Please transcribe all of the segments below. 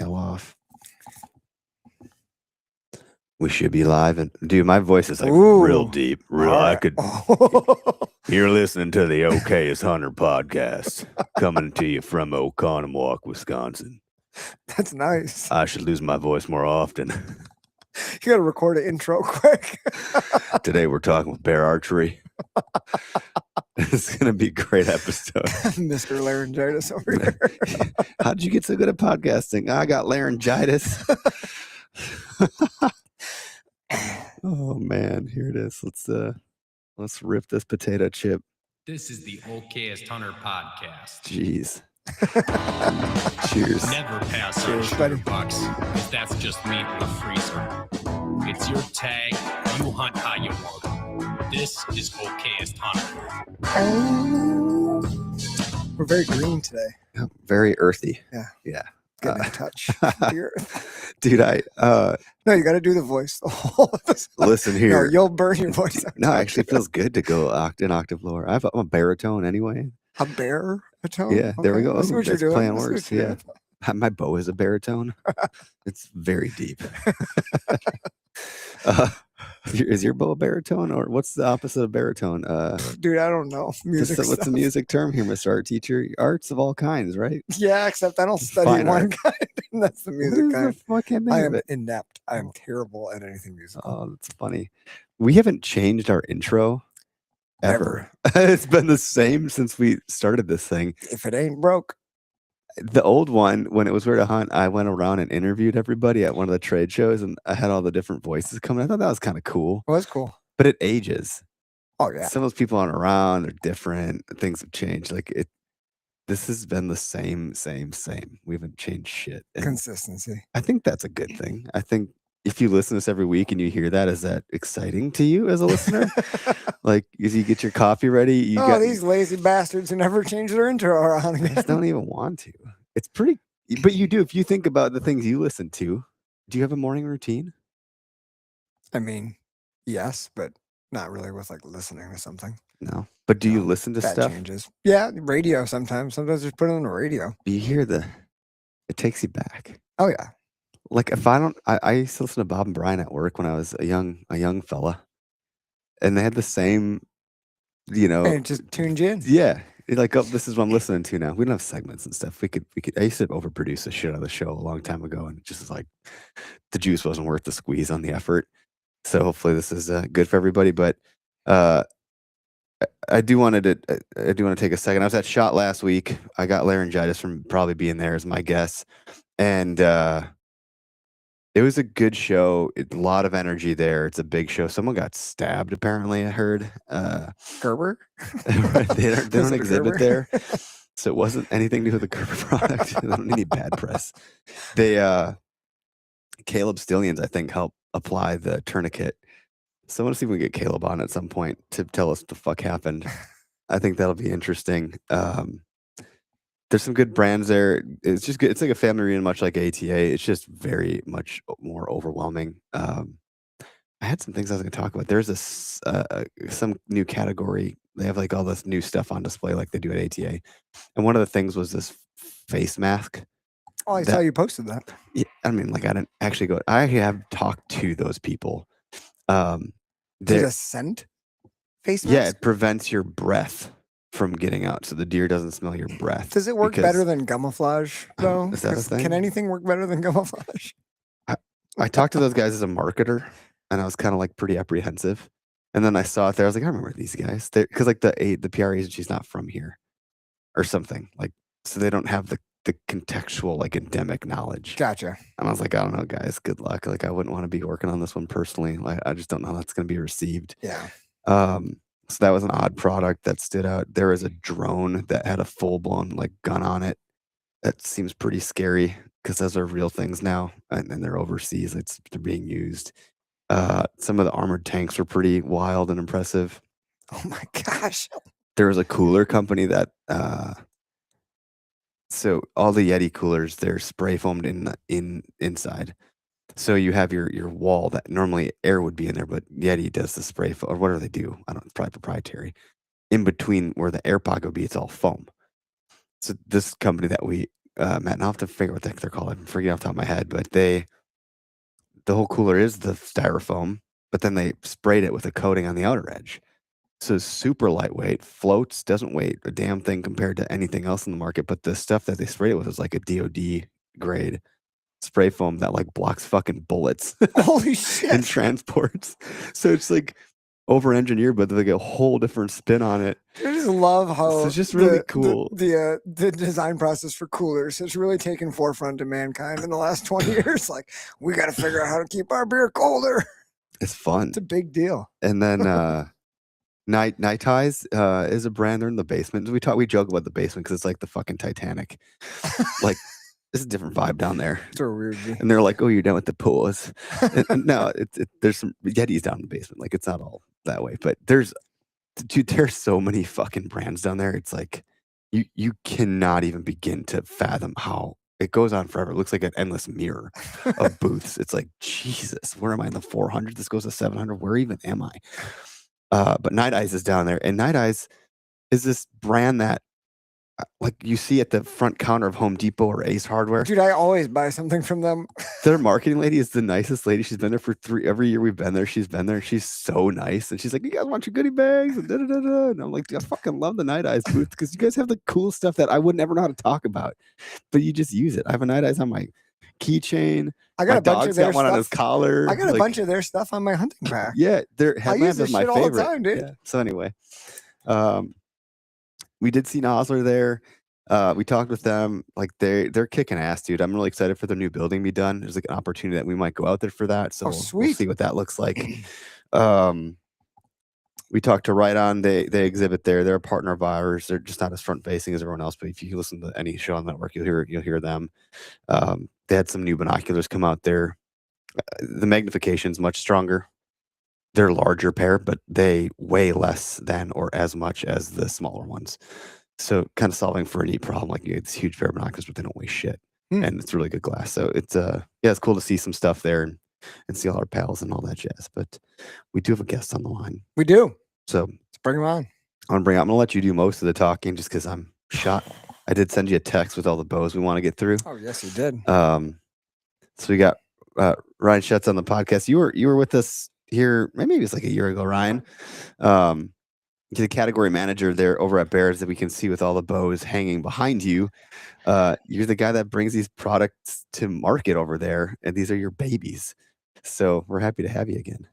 hell off. We should be live. And dude, my voice is like real deep. Real. Right. I could. You're listening to the Okayest Hunter podcast, coming to you from Oconomowoc, Wisconsin. That's nice. I should lose my voice more often. You got to record an intro quick. Today we're talking with bear archery. It's going to be a great episode. Mr. Laryngitis over here. How'd you get so good at podcasting? I got laryngitis. Oh man, here it is. Let's rip this potato chip. This is the Okayest Hunter podcast. Jeez. Cheers. Never pass Cheers, on buddy. $100 because that's just meat in the freezer. It's your tag. You hunt how you want. This is Okayest Hunter. We're very green today. Very earthy. Yeah. Getting in touch with the earth. Dude, No, you got to do the voice the whole episode. listen No, here. you'll burn your voice out. No, actually, it feels good to go an octave lower. I'm a baritone anyway. A baritone? Yeah, there we go. I see what you're That's doing. playing I see what words. you're Yeah. doing. My bow is a baritone. It's very deep. Is your bow a baritone, or what's the opposite of baritone? Dude, I don't know. Music What's the stuff. music term here, Mr. Art Teacher? Arts of all kinds, right? Yeah, except I don't study Fine one art. kind. And that's the What music is the kind. fucking name I of am it? inept. I am terrible at anything musical. Oh, that's funny. We haven't changed our intro ever. It's been the same since we started this thing. If it ain't broke. The old one, when it was Where to Hunt, I went around and interviewed everybody at one of the trade shows, and I had all the different voices coming. I thought that was kind of cool, Well, that's cool. but it ages. Oh, yeah. Some of those people aren't around; they're different. Things have changed. Like it. This has been the same. We haven't changed shit. And Consistency. I think that's a good thing. I think if you listen to this every week and you hear that, is that exciting to you as a listener? Like, as you get your coffee ready, you got these lazy bastards who never change their intro around I just again. don't even want to. It's pretty, but you do. If you think about the things you listen to, do you have a morning routine? I mean, yes, but not really with like listening to something. No. But do you No, listen to That stuff? changes. Yeah, radio sometimes. Sometimes just put it on the radio. You hear it takes you back. Oh, yeah. Like if I used to listen to Bob and Brian at work when I was a young fella, and they had the same, And it just tuned you in. yeah. Like, oh, this is what I'm listening to now. We don't have segments and stuff. We could. I used to overproduce the shit out of the show a long time ago, and it just was like the juice wasn't worth the squeeze on the effort. So hopefully this is good for everybody. But I do want to take a second. I was at SHOT last week. I got laryngitis from probably being there as my guess, and it was a good show. A lot of energy there. It's a big show. Someone got stabbed, apparently, I heard. Gerber? They Was don't it a exhibit Gerber? there. So it wasn't anything to do with the Gerber product. They don't need any bad press. They Caleb Stillions, I think, helped apply the tourniquet. So I want to see if we can get Caleb on at some point to tell us what the fuck happened. I think that'll be interesting. There's some good brands there. It's just good. It's like a family reunion, much like ATA. It's just very much more overwhelming. I had some things I was going to talk about. There's some new category. They have like all this new stuff on display like they do at ATA. And one of the things was this face mask. Oh, I saw you posted that. Yeah, I mean, like I didn't actually go. I have talked to those people. Is it they're- a scent face yeah, mask? it prevents your breath from getting out, so the deer doesn't smell your breath. Does it work because better than camouflage, though? Is that a 'Cause thing? Can anything work better than camouflage? I talked to those guys as a marketer, and I was kind of like pretty apprehensive. And then I saw it there. I was like, I remember these guys, because like the PR agency's not from here, or something like, so they don't have the contextual like endemic knowledge. Gotcha. And I was like, I don't know, guys. Good luck. Like, I wouldn't want to be working on this one personally. Like, I just don't know how that's going to be received. Yeah. So that was an odd product that stood out. There was a drone that had a full blown like gun on it. That seems pretty scary because those are real things now, and they're overseas. They're being used. Some of the armored tanks were pretty wild and impressive. Oh my gosh. There was a cooler company that so all the Yeti coolers, they're spray foamed inside. So you have your wall that normally air would be in there, but Yeti does the spray foam, or whatever they do. I don't. It's probably proprietary. In between where the air pocket would be, it's all foam. So this company that we Matt. And I'll have to figure out what the heck they're called. I'm forgetting off the top of my head, but the whole cooler is the styrofoam, but then they sprayed it with a coating on the outer edge. So it's super lightweight, floats, doesn't weigh a damn thing compared to anything else in the market. But the stuff that they sprayed it with is like a DOD grade spray foam that like blocks fucking bullets Holy and shit! transports. So it's like over engineered, but like a whole different spin on it. I just love how it's just really the- cool. The design process for coolers has really taken forefront to mankind in the last 20 years. Like, we got to figure out how to keep our beer colder. It's fun. It's a big deal. And then Night Ties is a brand. They're in the basement. We joke about the basement because it's like the fucking Titanic. Like, it's a different vibe down there. It's a weird. And they're like, "Oh, you're done with the pause." And no, there's some Yetis down in the basement. Like, it's not all that way, but there's so many fucking brands down there. It's like you cannot even begin to fathom how it goes on forever. It looks like an endless mirror of booths. It's like, Jesus, where am I in the 400? This goes to 700. Where even am I? But Night Eyes is down there, and Night Eyes is this brand that like you see at the front counter of Home Depot or Ace Hardware. Dude, I always buy something from them. Their marketing lady is the nicest lady. She's been there for every year we've been there. She's been there. She's so nice. And she's like, "You guys want your goodie bags?" And, and I'm like, I fucking love the Night Eyes booth because you guys have the cool stuff that I would never know how to talk about, but you just use it. I have a Night Eyes on my keychain. I got My a bunch of dog's their got one on his stuff. collar. I got a like, bunch of their stuff on my hunting pack. Yeah, their I use headlamp this is my shit all the favorite. time, dude. Yeah. So anyway, we did see Nosler there. We talked with them. Like they're kicking ass, dude. I'm really excited for their new building to be done. There's like an opportunity that we might go out there for that. So Oh, we'll sweet. see what that looks like. We talked to Right On. They exhibit there. They're a partner of ours. They're just not as front facing as everyone else. But if you listen to any show on the network, you'll hear them. They had some new binoculars come out there. The magnification's much stronger. They're larger pair, but they weigh less than or as much as the smaller ones. So kind of solving for a neat problem. Like you get this huge pair of binoculars, but they don't weigh shit. And it's really good glass. So it's it's cool to see some stuff there and see all our pals and all that jazz. But we do have a guest on the line. We do. So Let's bring them on. I'm gonna let you do most of the talking just because I'm shot. I did send you a text with all the bows we want to get through. Oh, yes, you did. So we got Ryan Schutz on the podcast. You were with us here, maybe it was like a year ago, Ryan. The category manager there over at Bears that we can see with all the bows hanging behind you. You're the guy that brings these products to market over there, and these are your babies. So we're happy to have you again.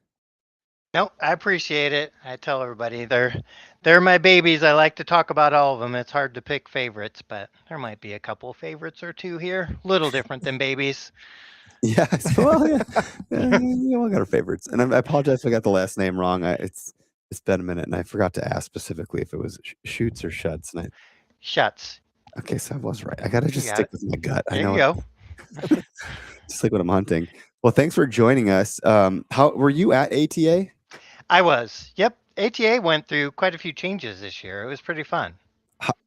No, I appreciate it. I tell everybody they're my babies. I like to talk about all of them. It's hard to pick favorites, but there might be a couple favorites or two here. Little different than babies. Yeah, well, yeah. We all got our favorites, and I apologize if I got the last name wrong. It's been a minute, and I forgot to ask specifically if it was Shoots or Shuts. And Shuts. Okay, so I was right. I gotta just got stick it. with my gut. There I know you go. just like when I'm hunting. Well, thanks for joining us. How were you at ATA? I was. Yep. ATA went through quite a few changes this year. It was pretty fun.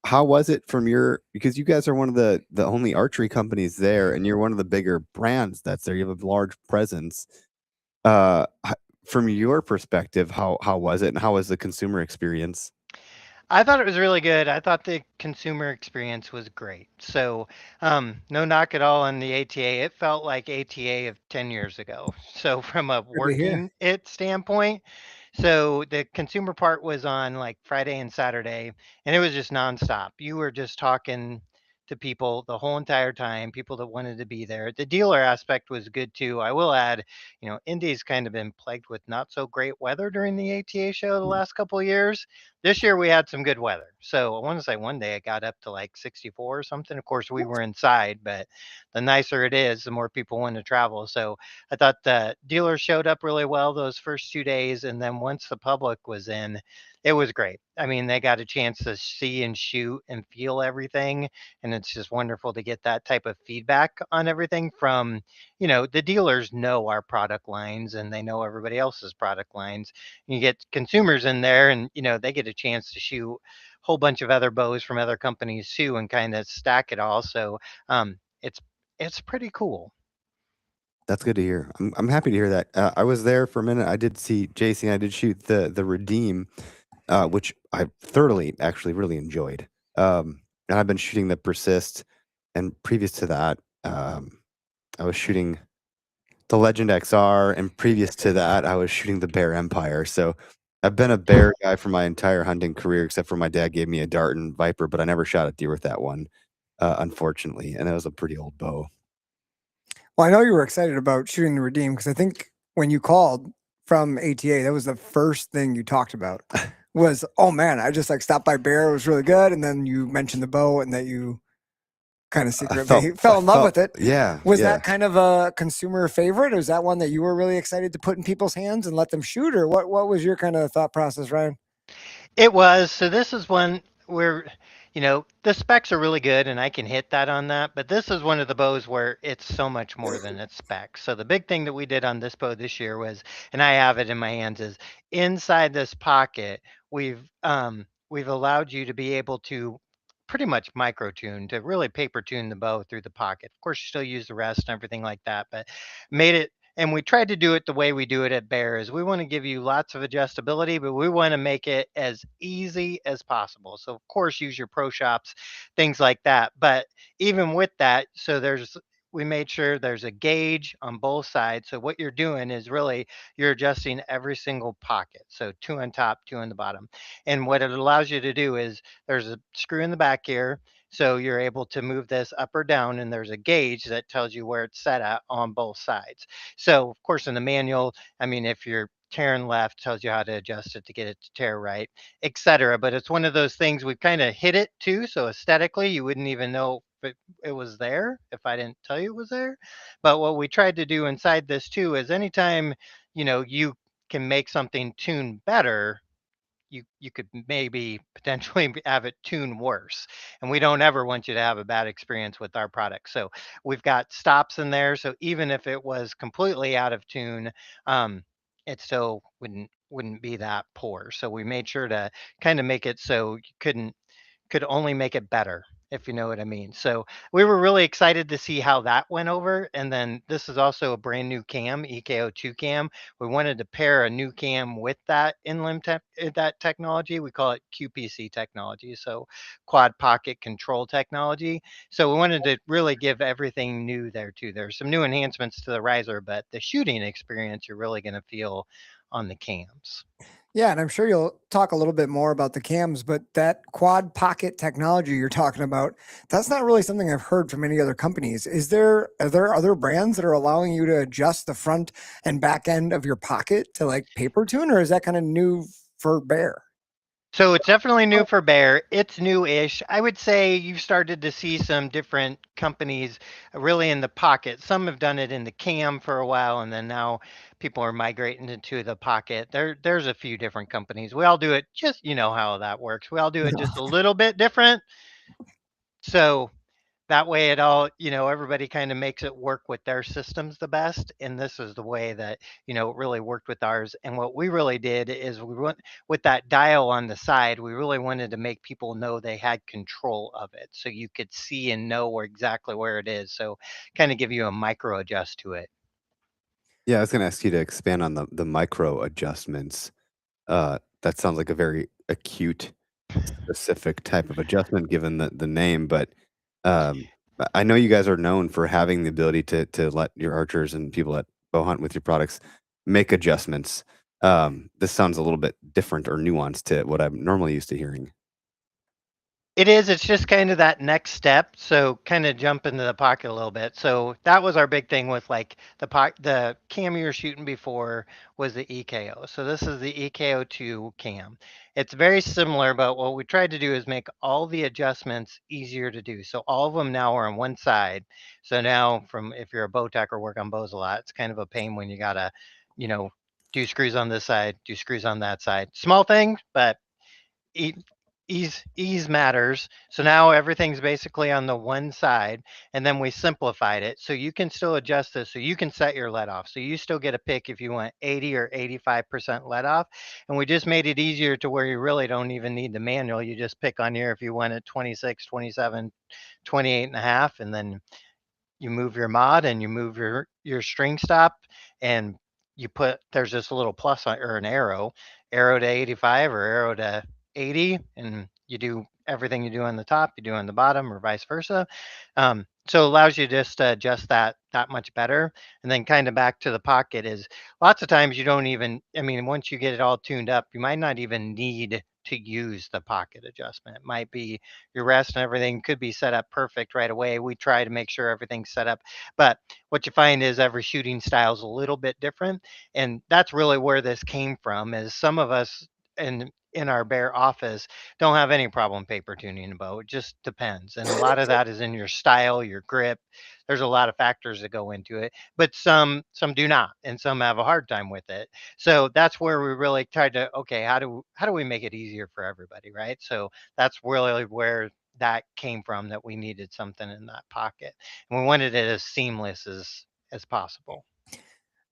How was it from because you guys are one of the only archery companies there, and you're one of the bigger brands that's there. You have a large presence. From your perspective, how was it, and how was the consumer experience? I thought it was really good. I thought the consumer experience was great. So, no knock at all on the ATA. It felt like ATA of 10 years ago. So, from a to hear. working it standpoint, so the consumer part was on like Friday and Saturday, and it was just nonstop. You were just talking to people the whole entire time, people that wanted to be there. The dealer aspect was good too. I will add, Indy's kind of been plagued with not so great weather during the ATA show the last couple of years. This year we had some good weather. So I want to say one day it got up to like 64 or something. Of course, we were inside, but the nicer it is, the more people want to travel. So I thought the dealers showed up really well those first 2 days. And then once the public was in, it was great. I mean, they got a chance to see and shoot and feel everything. And it's just wonderful to get that type of feedback on everything from, the dealers know our product lines and they know everybody else's product lines. You get consumers in there and, they get a chance to shoot a whole bunch of other bows from other companies too and kind of stack it all. So it's pretty cool. That's good to hear. I'm happy to hear that. I was there for a minute. I did see JC, and I did shoot the Redeem, which I thoroughly actually really enjoyed. And I've been shooting the Persist and previous to that, I was shooting the Legend XR, and previous to that, I was shooting the Bear Empire. So I've been a bear guy for my entire hunting career, except for my dad gave me a Dart and Viper, but I never shot a deer with that one, unfortunately, and that was a pretty old bow. Well, I know you were excited about shooting the Redeem because I think when you called from ATA, that was the first thing you talked about. Was, oh man, I just like stopped by Bear, it was really good, and then you mentioned the bow and that you kind of secretly fell in love with it. Yeah. Was yeah. that kind of a consumer favorite? Or was that one that you were really excited to put in people's hands and let them shoot? Or what was your kind of thought process, Ryan? It was. So this is one where, the specs are really good and I can hit that on that, but this is one of the bows where it's so much more than its specs. So the big thing that we did on this bow this year was, and I have it in my hands, is inside this pocket, we've allowed you to be able to pretty much micro tune, to really paper tune the bow through the pocket. Of course, you still use the rest and everything like that, but made it, and we tried to do it the way we do it at Bear. Is we want to give you lots of adjustability, but we want to make it as easy as possible. So of course, use your pro shops, things like that. But even with that, we made sure there's a gauge on both sides. So what you're doing is really you're adjusting every single pocket. So 2 on top, 2 on the bottom. And what it allows you to do is there's a screw in the back here. So you're able to move this up or down, and there's a gauge that tells you where it's set at on both sides. So of course in the manual, I mean, if you're tearing left, tells you how to adjust it to get it to tear right, etc. But it's one of those things we've kind of hit it too. So aesthetically, you wouldn't even know if it was there if I didn't tell you it was there. But what we tried to do inside this too is anytime, you can make something tune better, you could maybe potentially have it tune worse, and we don't ever want you to have a bad experience with our product. So we've got stops in there, so even if it was completely out of tune, it still wouldn't be that poor. So we made sure to kind of make it so you could only make it better, if you know what I mean. So we were really excited to see how that went over. And then this is also a brand new cam, EKO2 cam. We wanted to pair a new cam with that that technology. We call it QPC technology, so quad pocket control technology. So we wanted to really give everything new there too. There's some new enhancements to the riser, but the shooting experience you're really going to feel on the cams. Yeah, and I'm sure you'll talk a little bit more about the cams, but that quad pocket technology you're talking about, that's not really something I've heard from any other companies. Are there other brands that are allowing you to adjust the front and back end of your pocket to like paper tune, or is that kind of new for Bear? So it's definitely new for Bear. It's new-ish. I would say you've started to see some different companies really in the pocket. Some have done it in the cam for a while, and then now people are migrating into the pocket. There's a few different companies. We all do it just, you know how that works. We all do it just a little bit different. So that way it all, everybody kind of makes it work with their systems the best. And this is the way that, it really worked with ours. And what we really did is we went with that dial on the side. We really wanted to make people know they had control of it. So you could see and know exactly where it is. So kind of give you a micro adjust to it. Yeah, I was gonna ask you to expand on the micro adjustments. That sounds like a very acute, specific type of adjustment given the name, but I know you guys are known for having the ability to let your archers and people that bow hunt with your products make adjustments. This sounds a little bit different or nuanced to what I'm normally used to hearing. It is. It's just kind of that next step. So kind of jump into the pocket a little bit. So that was our big thing with like the cam you were shooting before was the EKO. So this is the EKO2 cam. It's very similar, but what we tried to do is make all the adjustments easier to do. So all of them now are on one side. So now from if you're a bow tech or work on bows a lot, it's kind of a pain when you gotta, you know, do screws on this side, do screws on that side. Small thing, but e- ease matters. So now everything's basically on the one side, and then we simplified it so you can still adjust this. So you can set your let off. So you still get a pick if you want 80 or 85% let off. And we just made it easier to where you really don't even need the manual. You just pick on here if you want it 26, 27, 28 and a half, and then you move your mod and you move your string stop, and there's this little plus on, or an arrow to 85 or arrow to 80, and you do everything you do on the top, you do on the bottom, or vice versa. So it allows you just to adjust that much better. And then kind of back to the pocket is lots of times you don't even, I mean, once you get it all tuned up, you might not even need to use the pocket adjustment. It might be your rest and everything could be set up perfect right away. We try to make sure everything's set up, but what you find is every shooting style is a little bit different, and that's really where this came from. Is some of us in our bare office don't have any problem paper tuning a bow. It just depends, and a lot of that is in your style, your grip. There's a lot of factors that go into it, but some do not, and some have a hard time with it. So that's where we really tried to, okay, how do we make it easier for everybody, right? So that's really where that came from, that we needed something in that pocket, and we wanted it as seamless as possible.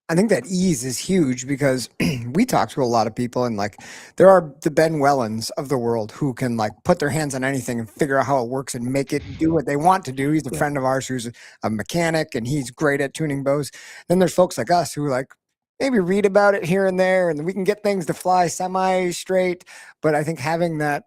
I think that ease is huge because we talk to a lot of people, and like there are the Ben Wellens of the world who can like put their hands on anything and figure out how it works and make it do what they want to do. He's a Yeah. friend of ours who's a mechanic and he's great at tuning bows. Then there's folks like us who like maybe read about it here and there and we can get things to fly semi straight. But I think having that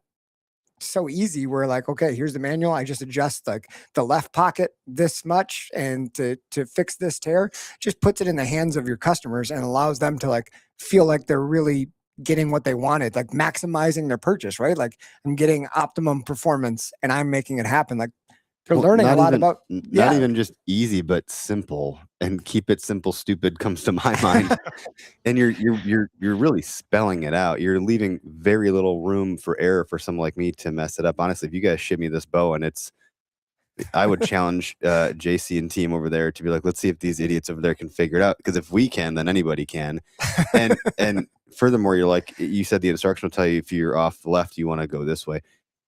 so easy where like, okay, here's the manual, I just adjust like the left pocket this much and to fix this tear, just puts it in the hands of your customers and allows them to like feel like they're really getting what they wanted, like maximizing their purchase, right? Like I'm getting optimum performance and I'm making it happen. Like they're Well, learning a not lot even about, not yeah. even just easy, but simple. And keep it simple, stupid comes to my mind. And you're really spelling it out. You're leaving very little room for error for someone like me to mess it up. Honestly, if you guys ship me this bow and I would challenge JC and team over there to be like, let's see if these idiots over there can figure it out. Because if we can, then anybody can. And furthermore, you're like, you said the instruction will tell you if you're off the left, you want to go this way.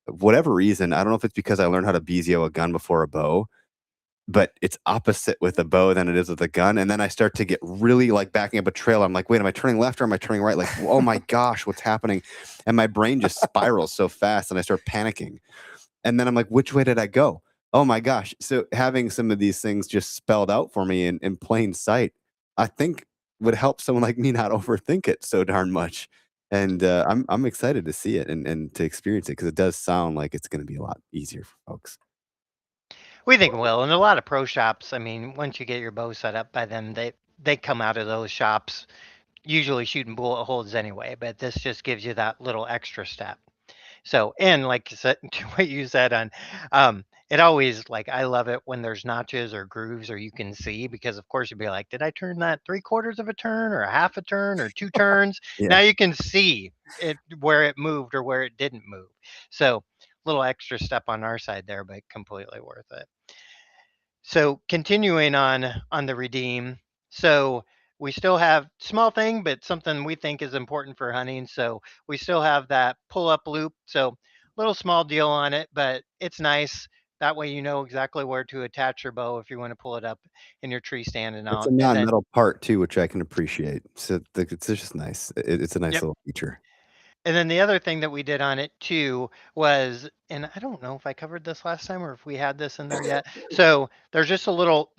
Whatever reason, I don't know if it's because I learned how to BZO a gun before a bow, but it's opposite with a bow than it is with a gun. And then I start to get really like backing up a trail. I'm like, wait, am I turning left or am I turning right? Like, oh my gosh, what's happening? And my brain just spirals so fast and I start panicking. And then I'm like, which way did I go? Oh my gosh. So having some of these things just spelled out for me in plain sight, I think would help someone like me not overthink it so darn much. And I'm excited to see it and to experience it because it does sound like it's going to be a lot easier for folks. We think it will, and a lot of pro shops. I mean, once you get your bow set up by them, they come out of those shops usually shooting bullet holes anyway. But this just gives you that little extra step. So, and like you said, to what you said on, it always like I love it when there's notches or grooves or you can see, because of course you'd be like, did I turn that three-quarters of a turn or a half a turn or two turns? Now Yeah. you can see it where it moved or where it didn't move. So, little extra step on our side there, but completely worth it. So continuing on the redeem, so we still have small thing, but something we think is important for hunting. So we still have that pull up loop. So little small deal on it, but it's nice. That way you know exactly where to attach your bow if you want to pull it up in your tree stand and It's out. a And then non-metal part too, which I can appreciate. So it's just nice. It's a nice yep. little feature. And then the other thing that we did on it too was, and I don't know if I covered this last time or if we had this in there yet. So there's a little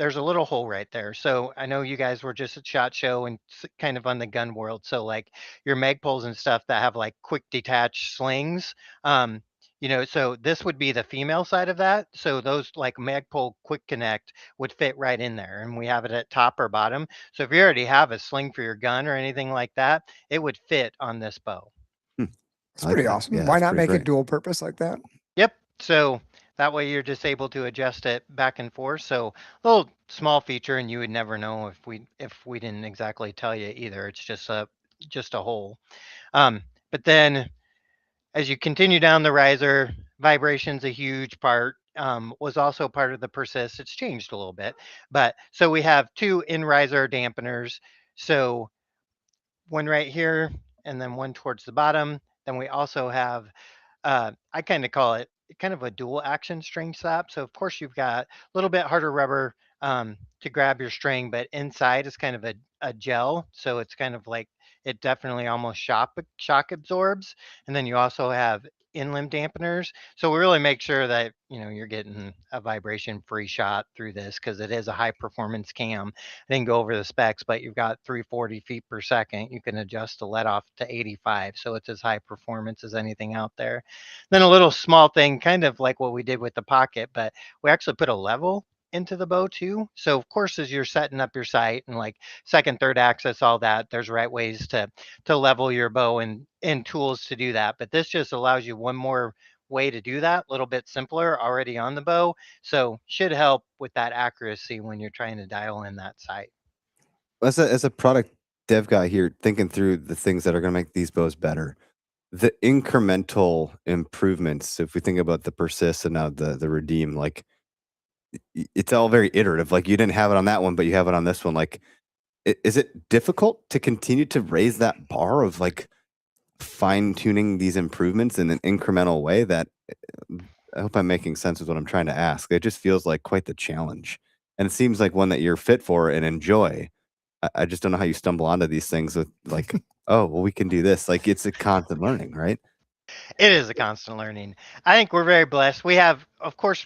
hole right there. So I know you guys were just at SHOT Show and kind of on the gun world. So like your Magpoles and stuff that have like quick detach slings, um, so this would be the female side of that. So those like Magpul Quick Connect would fit right in there, and we have it at top or bottom. So if you already have a sling for your gun or anything like that, it would fit on this bow. Hmm, It's I like pretty that. awesome. Yeah, Why that's not pretty make it great. dual purpose like that? Yep. So that way you're just able to adjust it back and forth. So a little small feature, and you would never know if we didn't exactly tell you either. It's just a hole. But then as you continue down the riser, vibration's a huge part. Was also part of the persist. It's changed a little bit, but so we have two in riser dampeners. So one right here, and then one towards the bottom. Then we also have I kind of call it kind of a dual action string slap. So of course you've got a little bit harder rubber to grab your string, but inside is kind of a gel. So it's kind of like it definitely almost shock absorbs. And then you also have in-limb dampeners. So we really make sure that, you're getting a vibration-free shot through this because it is a high-performance cam. I didn't go over the specs, but you've got 340 feet per second. You can adjust the let off to 85, so it's as high performance as anything out there. Then a little small thing, kind of like what we did with the Pocket, but we actually put a level into the bow too. So of course, as you're setting up your sight and like second, third axis, all that, there's right ways to level your bow and tools to do that. But this just allows you one more way to do that, a little bit simpler already on the bow. So should help with that accuracy when you're trying to dial in that sight. As a product dev guy here, thinking through the things that are going to make these bows better, the incremental improvements. If we think about the Persist and now the Redeem, like it's all very iterative. Like you didn't have it on that one, but you have it on this one. Like, is it difficult to continue to raise that bar of like fine tuning these improvements in an incremental way? That I hope I'm making sense with what I'm trying to ask. It just feels like quite the challenge, and it seems like one that you're fit for and enjoy. I just don't know how you stumble onto these things with like, oh, well, we can do this. Like it's a constant learning, right? It is a constant learning. I think we're very blessed. We have, of course,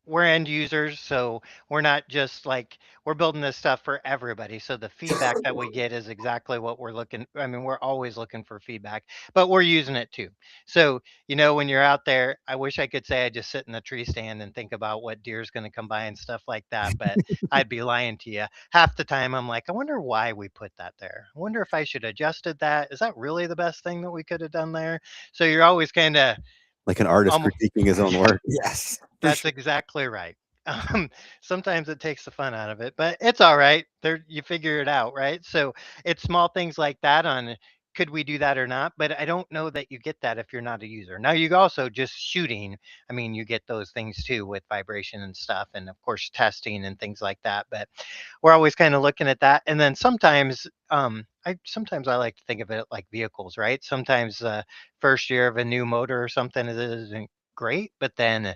we're end users, so we're not just like we're building this stuff for everybody. So the feedback that we get is exactly what we're looking. I mean, we're always looking for feedback, but we're using it too. So, when you're out there, I wish I could say I just sit in the tree stand and think about what deer's going to come by and stuff like that, but I'd be lying to you. Half the time I'm like, I wonder why we put that there. I wonder if I should adjusted that. Is that really the best thing that we could have done there? So you're always kind of Like an artist almost, critiquing his own yeah, work. Yes, for that's sure. exactly right. Sometimes it takes the fun out of it, but it's all right. There, you figure it out, right? So it's small things like that on could we do that or not? But I don't know that you get that if you're not a user. Now you also just shooting. I mean, you get those things too with vibration and stuff, and of course testing and things like that. But we're always kind of looking at that, and then sometimes, I like to think of it like vehicles, right? Sometimes first year of a new motor or something isn't great, but then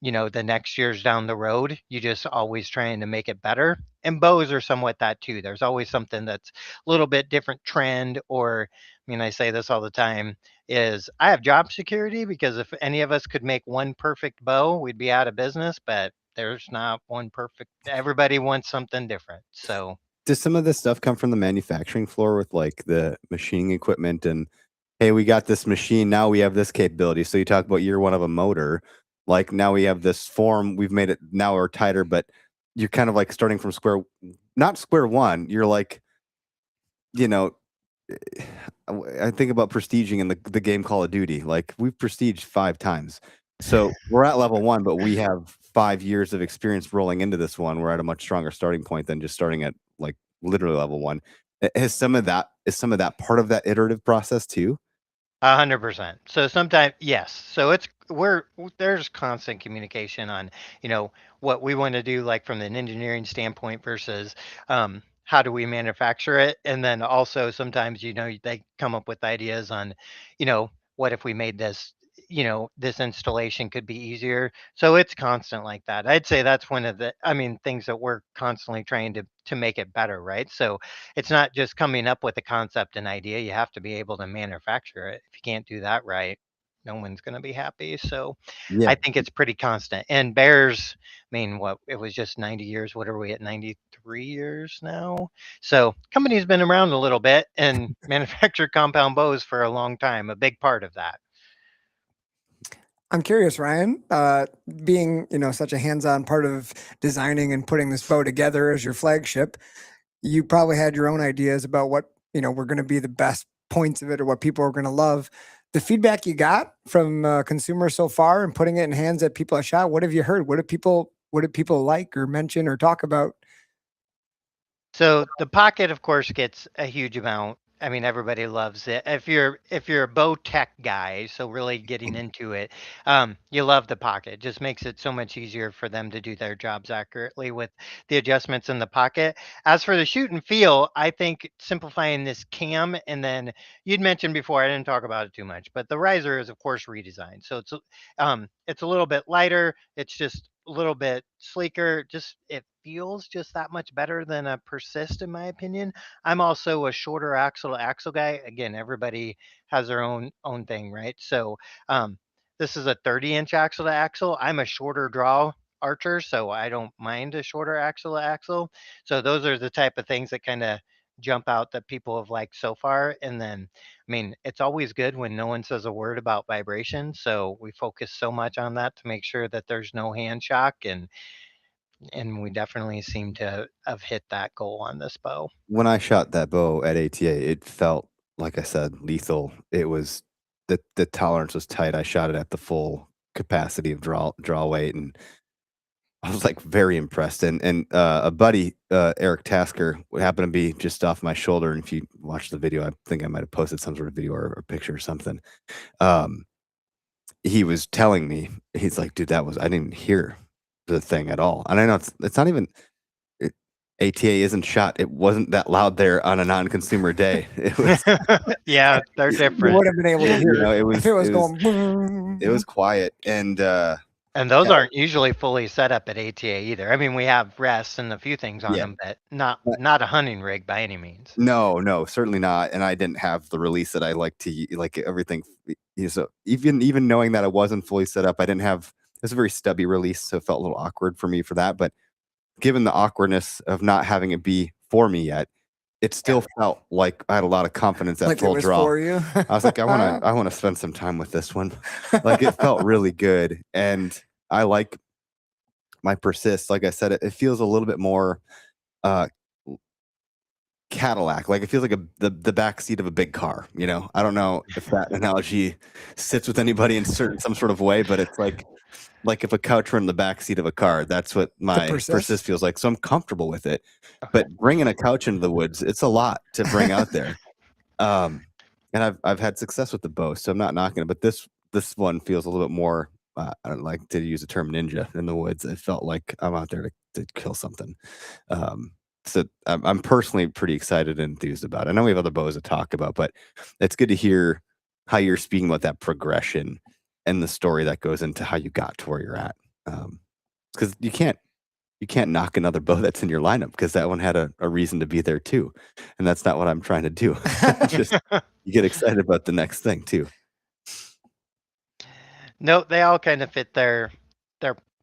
the next year's down the road, you just always trying to make it better. And bows are somewhat that too. There's always something that's a little bit different trend, or I mean, I say this all the time is I have job security because if any of us could make one perfect bow, we'd be out of business, but there's not one perfect. Everybody wants something different. So Does some of this stuff come from the manufacturing floor with like the machining equipment and hey, we got this machine, now we have this capability. So you talk about year one of a motor, like now we have this form, we've made it now we're tighter, but you're kind of like starting from not square one. You're like, you know, I think about prestiging in the game Call of Duty. Like we've prestiged 5 times. So we're at level one, but we have 5 years of experience rolling into this one. We're at a much stronger starting point than just starting at like literally level one. Is some of that part of that iterative process too? 100%. So sometimes, yes. So there's constant communication on, what we want to do, like from an engineering standpoint versus how do we manufacture it, and then also sometimes, they come up with ideas on, what if we made this, this installation could be easier. So it's constant like that. I'd say that's one of the, I mean, things that we're constantly trying to make it better, right? So it's not just coming up with a concept and idea. You have to be able to manufacture it. If you can't do that right, no one's going to be happy. So Yeah. I think it's pretty constant. And bears, I mean, what it was just 90 years. What are we at 93 years now? So company's been around a little bit and manufactured compound bows for a long time, a big part of that. I'm curious, Ryan, being, such a hands-on part of designing and putting this bow together as your flagship, you probably had your own ideas about what, were going to be the best points of it or what people are going to love. The feedback you got from consumers so far and putting it in hands that people have shot, what have you heard? What did people like or mention or talk about? So the Pocket, of course, gets a huge amount. I mean, everybody loves it. If you're a bow tech guy, so really getting into it, you love the Pocket. It just makes it so much easier for them to do their jobs accurately with the adjustments in the Pocket. As for the shoot and feel, I think simplifying this cam, and then you'd mentioned before, I didn't talk about it too much, but the riser is of course redesigned. So it's a little bit lighter. It's just little bit sleeker. Just it feels just that much better than a Persist, in my opinion. I'm also a shorter axle to axle guy. Again, everybody has their own thing, right? So this is a 30-inch axle to axle. I'm a shorter draw archer, so I don't mind a shorter axle to axle. So those are the type of things that kind of jump out that people have liked so far. And then, I mean, it's always good when no one says a word about vibration. So we focus so much on that to make sure that there's no hand shock, and we definitely seem to have hit that goal on this bow. When I shot that bow at ATA, it felt, like I said, lethal. It was the tolerance was tight. I shot it at the full capacity of draw weight, and I was, like, very impressed, and a buddy, Eric Tasker, would happen to be just off my shoulder, and if you watch the video, I think I might have posted some sort of video or picture or something. Um, he was telling me, he's like, "Dude, that was I didn't even hear the thing at all." And I know it's not even it ATA isn't shot. It wasn't that loud there on a non-consumer day. It was Yeah, they're You different. would have been able to hear you know, it it if it was was going boom. it was quiet, and, And those yeah, aren't usually fully set up at ATA either. I mean, we have rests and a few things on yeah. them, but not a hunting rig by any means. No, certainly not, and I didn't have the release that I like to like everything so even knowing that it wasn't fully set up, I didn't have it's a very stubby release, so it felt a little awkward for me for that, but given the awkwardness of not having it be for me yet, it still felt like I had a lot of confidence at Like it full was draw. for you. I was like, I wanna spend some time with this one. Like, it felt really good, and I like my Persist, like I said, it feels a little bit more, uh Cadillac, like, it feels like the back seat of a big car, you know? I don't know if that analogy sits with anybody in some sort of way, but it's like if a couch were in the back seat of a car, that's what my Persist Persist? feels like, so I'm comfortable with it. Okay. But bringing a couch into the woods, it's a lot to bring out there. Um, and I've had success with the bow, so I'm not knocking it, but this one feels a little bit more, I don't like to use the term ninja in the woods. It felt like I'm out there to kill something. Um, so I'm personally pretty excited and enthused about it. I know we have other bows to talk about, but it's good to hear how you're speaking about that progression and the story that goes into how you got to where you're at. Because you can't knock another bow that's in your lineup because that one had a reason to be there too, and that's not what I'm trying to do. Just you get excited about the next thing too. No, they all kind of fit their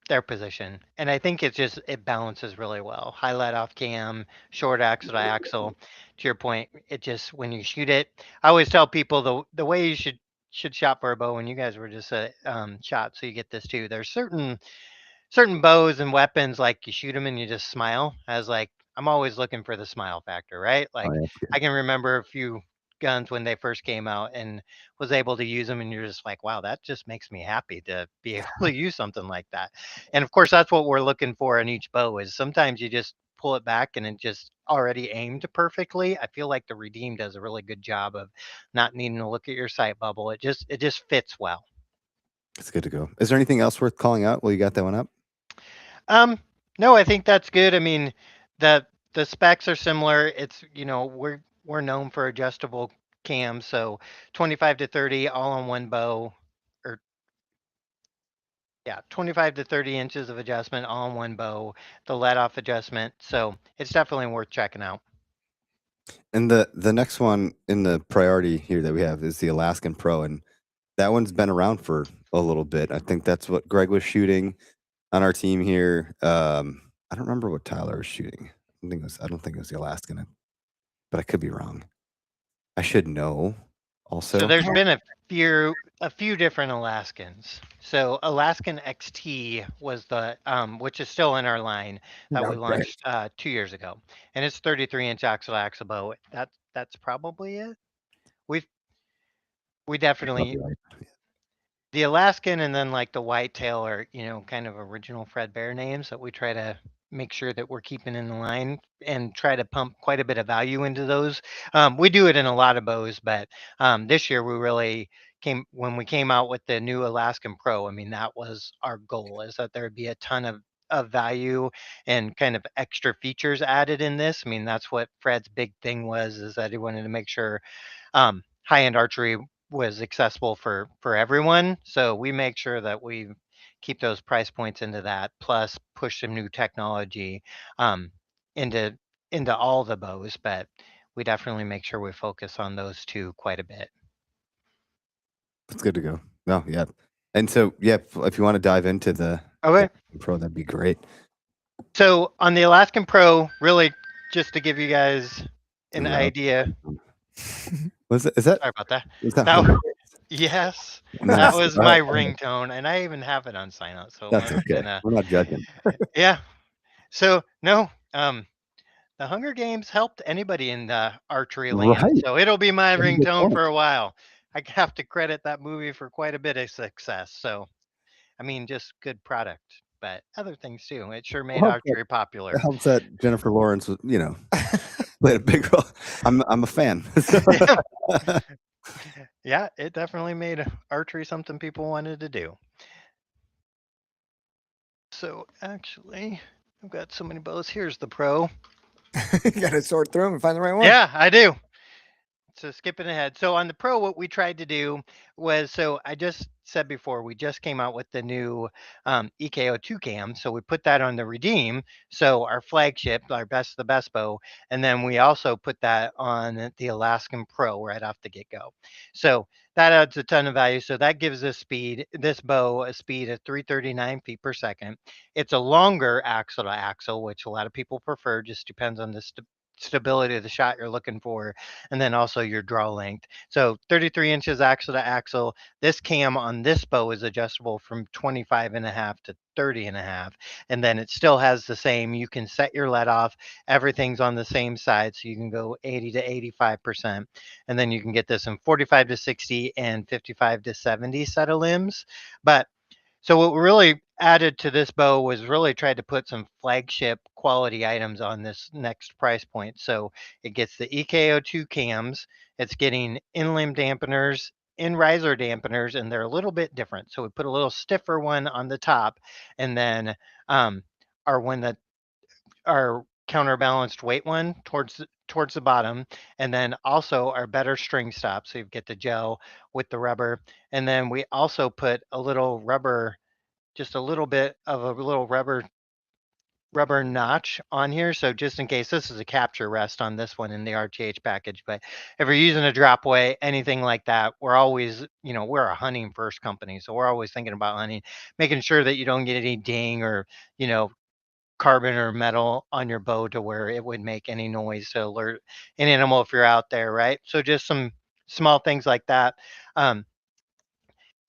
their position, and I think it balances really well. High let off cam, short axle to axle. To your point, it just when you shoot it, I always tell people the way you should shot for a bow. And you guys were just shot, so you get this too. There's certain bows and weapons, like you shoot them and you just smile. As like I'm always looking for the smile factor, right? Oh, Like yeah, that's I good. can remember a few guns when they first came out and was able to use them, and you're just like, wow, that just makes me happy to be able to use something like that. And of course, that's what we're looking for in each bow. Is sometimes you just pull it back and it just already aimed perfectly. I feel like the Redeem does a really good job of not needing to look at your sight bubble. It just fits well. It's good to go. Is there anything else worth calling out while you got that one up? Um, no, I think that's good. I mean, the the specs are similar. It's, we're known for adjustable cams, so 25 to 30 all on one bow, or yeah, 25 to 30 inches of adjustment all on one bow, the let off adjustment. So it's definitely worth checking out. And the next one in the priority here that we have is the Alaskan Pro, and that one's been around for a little bit. I think that's what Greg was shooting on our team here. I don't remember what Tyler was shooting. I don't think it was the Alaskan, but I could be wrong. I should know So also. there's been a few different Alaskans. So Alaskan XT was which is still in our line that Yeah, we right. launched 2 years ago, and it's 33-inch axle bow. That's probably it. We've we That's probably definitely right. the Alaskan, and then like the whitetail are kind of original Fred Bear names that we try to make sure that we're keeping in the line and try to pump quite a bit of value into those. We do it in a lot of bows, but this year we really came when we came out with the new Alaskan Pro. I mean, that was our goal, is that there would be a ton of value and kind of extra features added in this. I mean, that's what Fred's big thing was, is that he wanted to make sure high end archery was accessible for everyone. So we make sure that we keep those price points into that, plus push some new technology um, into all the bows. But we definitely make sure we focus on those two quite a bit. It's good to go. No, yeah. And so, yeah, if you want to dive into the Okay. Pro, that'd be great. So on the Alaskan Pro, really just to give you guys an Ooh, idea. Is that Sorry about that. is that That Hunger was, Games? yes, that Nice. was All my right, go ahead. ringtone, and I even have it on sign out. So it That's might have okay. been a We're not judging. yeah. So no, the Hunger Games helped anybody in the archery land, Right. so it'll be my That's a good ringtone point. for a while. I have to credit that movie for quite a bit of success. So I mean, just good product, but other things too. It sure made archery It popular. helps that Jennifer Lawrence was, played a big role. I'm a fan. Yeah, it definitely made archery something people wanted to do. So actually, I've got so many bows. Here's the Pro. You got to sort through them and find the right one. Yeah, I do. So skipping ahead. So on the Pro, what we tried to do was, so I just said before, we just came out with the new EKO2 cam. So we put that on the Redeem. So our flagship, our the best bow. And then we also put that on the Alaskan Pro right off the get-go. So that adds a ton of value. So that gives this bow a speed of 339 feet per second. It's a longer axle to axle, which a lot of people prefer, just depends on the stability of the shot you're looking for, and then also your draw length. So 33 inches axle to axle. This cam on this bow is adjustable from 25.5 to 30.5. And then it still has the same, you can set your let off. Everything's on the same side. So you can go 80 to 85%. And then you can get this in 45 to 60 and 55 to 70 set of limbs. But so what we really added to this bow was really tried to put some flagship quality items on this next price point. So it gets the EKO2 cams, it's getting in-limb dampeners, in-riser dampeners, and they're a little bit different. So we put a little stiffer one on the top, and then our one that our counterbalanced weight one towards the bottom, and then also our better string stop. So you get the gel with the rubber, and then we also put a little rubber, just a little bit of a little rubber notch on here. So just in case, this is a capture rest on this one in the RTH package, but if you're using a drop way, anything like that, we're always, we're a hunting first company. So we're always thinking about hunting, making sure that you don't get any ding or, carbon or metal on your bow to where it would make any noise to alert an animal if you're out there, right? So just some small things like that. Um,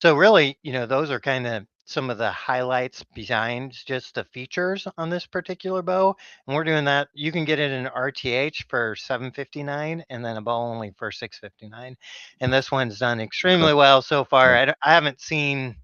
so really, those are kind of some of the highlights behind just the features on this particular bow. And we're doing that. You can get it in RTH for $759 and then a bow only for $659. And this one's done extremely well so far. I haven't seen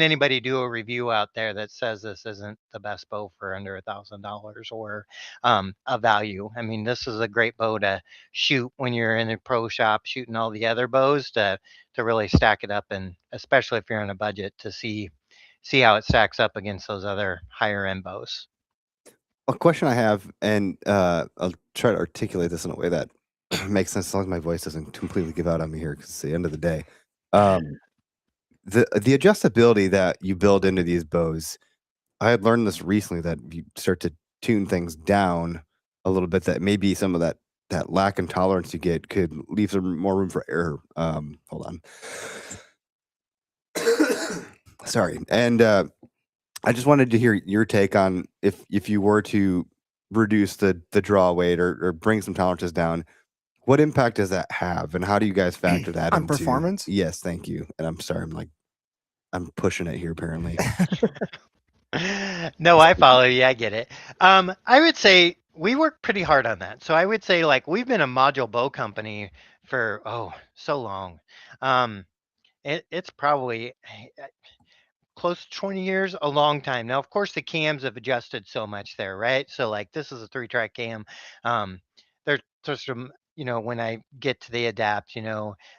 anybody do a review out there that says this isn't the best bow for under $1,000 or a value. I mean, this is a great bow to shoot when you're in a pro shop shooting all the other bows to really stack it up, and especially if you're on a budget to see how it stacks up against those other higher end bows. A question I have, and I'll try to articulate this in a way that makes sense as long as my voice doesn't completely give out on me here, because it's the end of the day. The adjustability that you build into these bows, I had learned this recently, that you start to tune things down a little bit, that maybe some of that lack in tolerance you get could leave some more room for error. Hold on. Sorry. And I just wanted to hear your take on if you were to reduce the draw weight or bring some tolerances down, what impact does that have, and how do you guys factor that On into performance? Yes, thank you. And I'm sorry, I'm pushing it here apparently. No, I follow you. I get it. I would say we work pretty hard on that. So I would say, like, we've been a module bow company for so long. It's probably close to 20 years, a long time. Now, of course, the cams have adjusted so much there, right? So like this is a 3-track cam. There's some, when I get to the Adapt,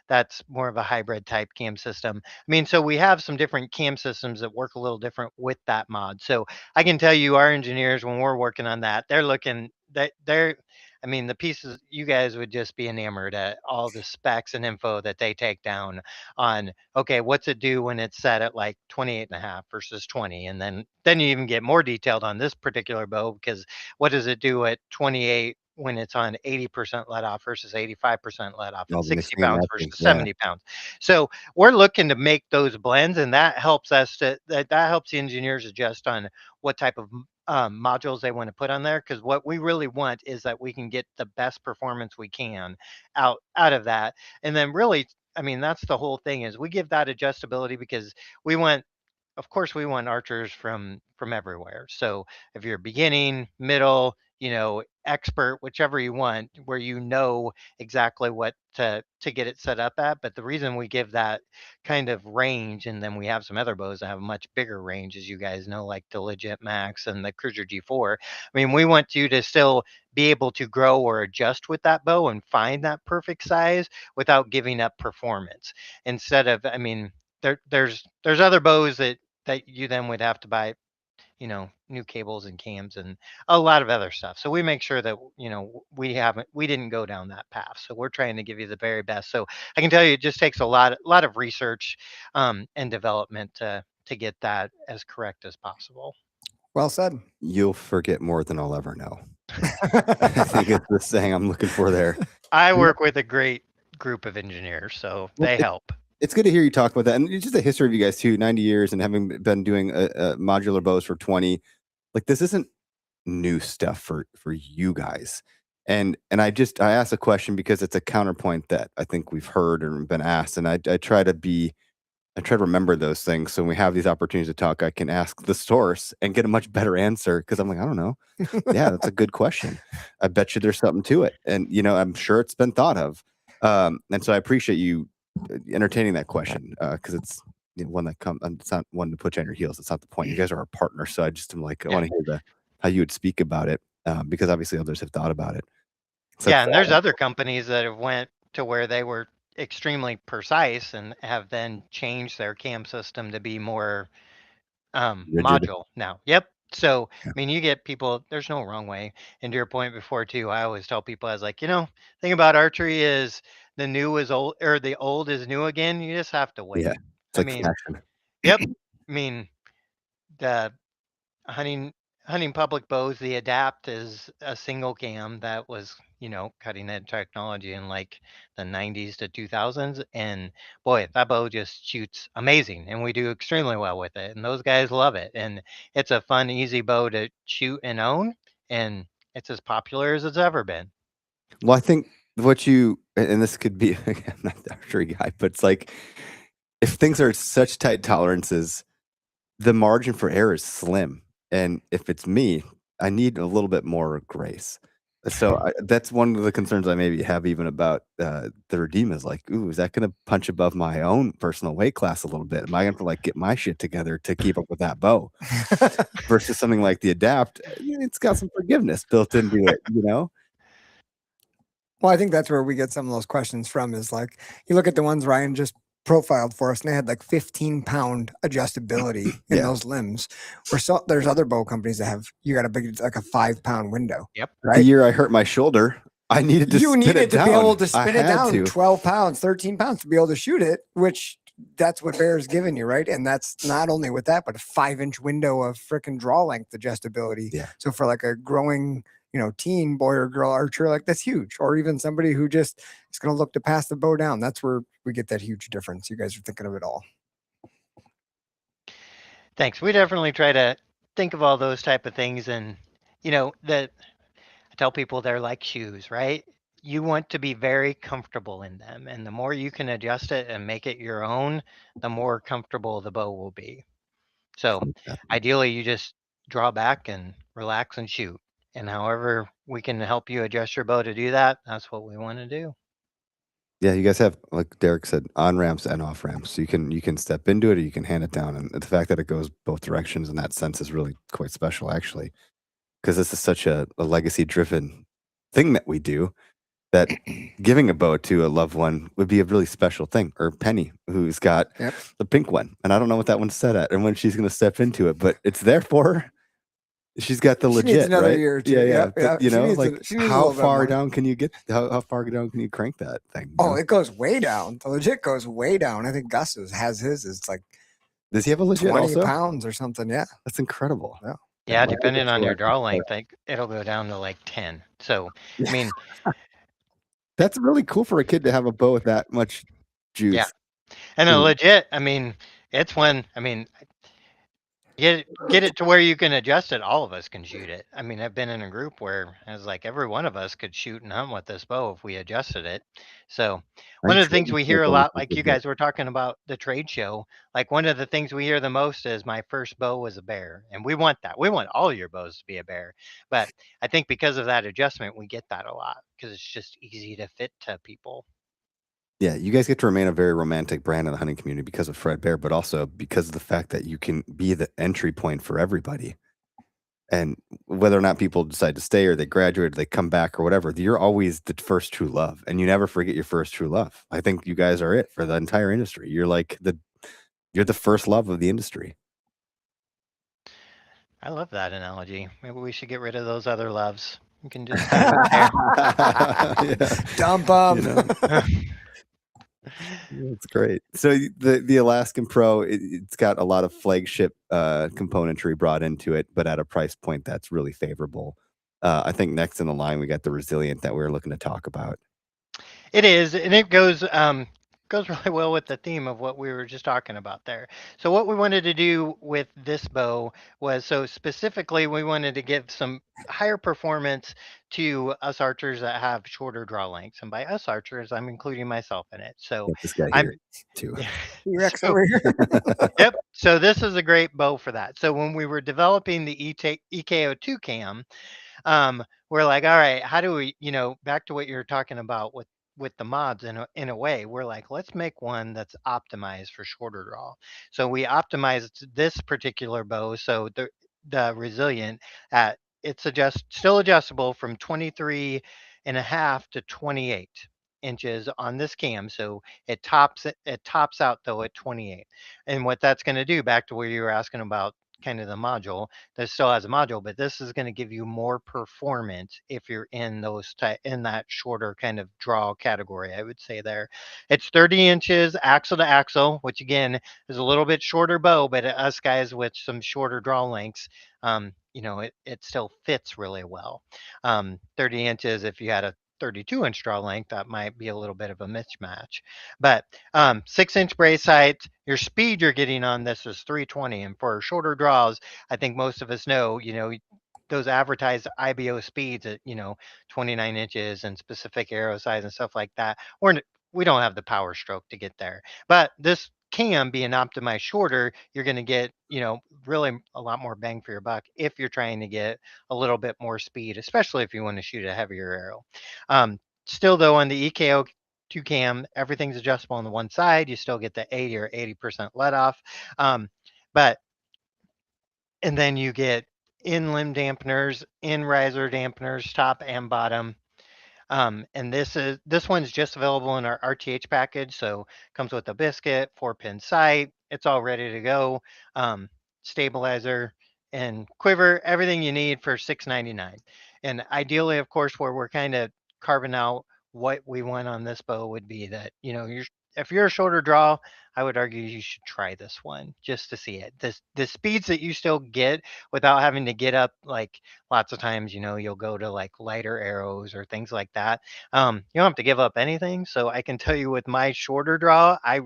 that's more of a hybrid type cam system. I mean, so we have some different cam systems that work a little different with that mod. So I can tell you, our engineers, when we're working on that, they're looking they're, I mean, the pieces, you guys would just be enamored at all the specs and info that they take down on, okay, what's it do when it's set at like 28.5 versus 20? And then you even get more detailed on this particular bow, because what does it do at 28 when it's on 80% let off versus 85% let off, All and the 60 mixing and pounds matching. versus Yeah. 70 pounds? So we're looking to make those blends, and that helps us that helps the engineers adjust on what type of modules they want to put on there, because what we really want is that we can get the best performance we can out of that. And then really, I mean, that's the whole thing, is we give that adjustability because we want, of course, we want archers from everywhere. So if you're beginning, middle, expert, whichever you want, where exactly what to get it set up at. But the reason we give that kind of range, and then we have some other bows that have a much bigger range, as you guys know, like the Legit Max and the Cruiser G4. I mean, we want you to still be able to grow or adjust with that bow and find that perfect size without giving up performance. Instead of, I mean, there's other bows that you then would have to buy, new cables and cams and a lot of other stuff. So we make sure that, we didn't go down that path. So we're trying to give you the very best. So I can tell you, it just takes a lot of research and development to get that as correct as possible. Well said. You'll forget more than I'll ever know. I think it's the saying I'm looking for there. I work with a great group of engineers, so they help. It's good to hear you talk about that. And it's just a history of you guys too, 90 years and having been doing modular bows for 20. Like, this isn't new stuff for you guys. And I asked a question because it's a counterpoint that I think we've heard and been asked. And I try to remember those things. So when we have these opportunities to talk, I can ask the source and get a much better answer, because I'm like, I don't know. Yeah, that's a good question. I bet you there's something to it. And, I'm sure it's been thought of. And so I appreciate you entertaining that question, because it's one that it's not one to put you on your heels. It's not the point. You guys are our partner. So I just am like, I want to hear how you would speak about it, because obviously others have thought about it. So Yeah, and there's other companies that have went to where they were extremely precise and have then changed their cam system to be more Rigid. module now. Yep. So Yeah. I mean, you get people, there's no wrong way. And to your point before too, I always tell people, I was like, thing about archery is the new is old, or the old is new again. You just have to wait. Yeah, it's I like mean, fashion. yep. I mean, the hunting public bows, the Adapt is a single cam that was, cutting edge technology in like the 90s to 2000s. And boy, that bow just shoots amazing, and we do extremely well with it. And those guys love it. And it's a fun, easy bow to shoot and own. And it's as popular as it's ever been. Well, I think and this could be, again, not the archery guy, but it's like, if things are such tight tolerances, the margin for error is slim. And if it's me, I need a little bit more grace. So that's one of the concerns I maybe have even about the Redeem, is like, ooh, is that going to punch above my own personal weight class a little bit? Am I going to like get my shit together to keep up with that bow? Versus something like the Adapt, it's got some forgiveness built into it, Well, I think that's where we get some of those questions from, is like, you look at the ones Ryan just profiled for us, and they had like 15-pound adjustability in Yeah. those limbs. There's other bow companies that have, you got like a 5-pound window. Yep. The Right. year I hurt my shoulder, I needed to You spin needed it to down. be able to I spin it had down to. 12 pounds, 13 pounds to be able to shoot it, which that's what Bear's giving you, right? And that's not only with that, but a 5-inch window of freaking draw length adjustability. Yeah. So for like a growing, teen boy or girl archer, like, that's huge. Or even somebody who just is going to look to pass the bow down. That's where we get that huge difference. You guys are thinking of it all. Thanks. We definitely try to think of all those type of things. And, that I tell people they're like shoes, right? You want to be very comfortable in them. And the more you can adjust it and make it your own, the more comfortable the bow will be. So ideally, you just draw back and relax and shoot. And however we can help you adjust your bow to do that, that's what we want to do. Yeah, you guys have, like Derek said, on ramps and off ramps. So you can step into it, or you can hand it down. And the fact that it goes both directions in that sense is really quite special, actually, because this is such a legacy driven thing that we do, that giving a bow to a loved one would be a really special thing. Or Penny, who's got the pink one, and I don't know what that one's set at and when she's going to step into it, but it's there for her. She's got the She needs legit, another right? year or two. Yeah, yeah. Yep, But, yep. you She know, needs like she needs a how little bit far more. down can you get? How far down can you crank that thing? you Oh, know? it goes way down. The legit goes way down. I think Gus has his. It's like Does he have a legit 20 also? pounds or something. Yeah. That's incredible. Yeah. Yeah, might be depending the on your tour. draw length, like it'll go down to like 10. So, I mean, That's really cool for a kid to have a bow with that much juice. Yeah. and a Mm. legit, I mean, it's when, I mean, get it to where you can adjust it. All of us can shoot it. I mean, I've been in a group where it's like every one of us could shoot and hunt with this bow if we adjusted it. So one I'm of the things trading we for hear a bow lot, with like you legit. guys were talking about the trade show, like one of the things we hear the most is my first bow was a bear. And we want that. We want all your bows to be a bear. But I think because of that adjustment, we get that a lot because it's just easy to fit to people. Yeah, you guys get to remain a very romantic brand in the hunting community because of Fred Bear, but also because of the fact that you can be the entry point for everybody. And whether or not people decide to stay or they graduate or they come back or whatever, you're always the first true love, and you never forget your first true love. I think you guys are it for the entire industry. You're like you're the first love of the industry. I love that analogy. Maybe we should get rid of those other loves. You can just stay with bear. Yeah, Dump them. you know. That's great. So the Alaskan Pro, it's got a lot of flagship componentry brought into it, but at a price point that's really favorable. I think next in the line we got the Resilient that we were looking to talk about. It is, and it goes really well with the theme of what we were just talking about there. So what we wanted to do with this bow was, so specifically we wanted to give some higher performance to us archers that have shorter draw lengths, and by us archers I'm including myself in it. So Got this guy I'm here too. T-Rex so, over here. yep. So this is a great bow for that. So when we were developing the EKO2 cam, we're like, all right, how do we, back to what you're talking about with the mods in a way, we're like, let's make one that's optimized for shorter draw. So we optimized this particular bow. So the Resilient at still adjustable from 23 and a half to 28 inches on this cam. So it tops out though at 28. And what that's going to do, back to where you were asking about kind of the module, that still has a module, but this is going to give you more performance if you're in in that shorter kind of draw category. I would say there, it's 30 inches axle to axle, which again is a little bit shorter bow, but us guys with some shorter draw lengths, it still fits really well. 30 inches, if you had a 32-inch draw length, that might be a little bit of a mismatch. But 6-inch brace height, your speed you're getting on this is 320. And for shorter draws, I think most of us know, those advertised IBO speeds at, 29 inches and specific arrow size and stuff like that, we don't have the power stroke to get there. But this cam being optimized shorter, you're going to get, really a lot more bang for your buck if you're trying to get a little bit more speed, especially if you want to shoot a heavier arrow. Still though, on the EKO 2 cam, everything's adjustable on the one side. You still get the 80 or 80% let off. And then you get in limb dampeners, in riser dampeners, top and bottom. And this one's just available in our RTH package. So comes with a biscuit, 4-pin sight. It's all ready to go. Stabilizer and quiver, everything you need for $6.99. And ideally, of course, where we're kind of carving out what we want on this bow would be that, if you're a shorter draw, I would argue you should try this one just to see it. The speeds that you still get without having to get up, like lots of times, you'll go to like lighter arrows or things like that. You don't have to give up anything. So I can tell you with my shorter draw, I've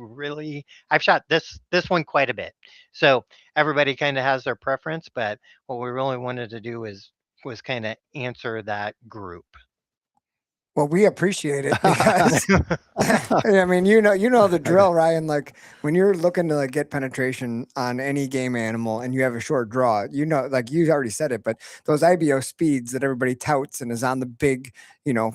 shot this one quite a bit. So everybody kind of has their preference, but what we really wanted to do was kind of answer that group. Well, we appreciate it because I mean, you know the drill, Ryan. Like when you're looking to like get penetration on any game animal and you have a short draw, like you already said it, but those IBO speeds that everybody touts and is on the big,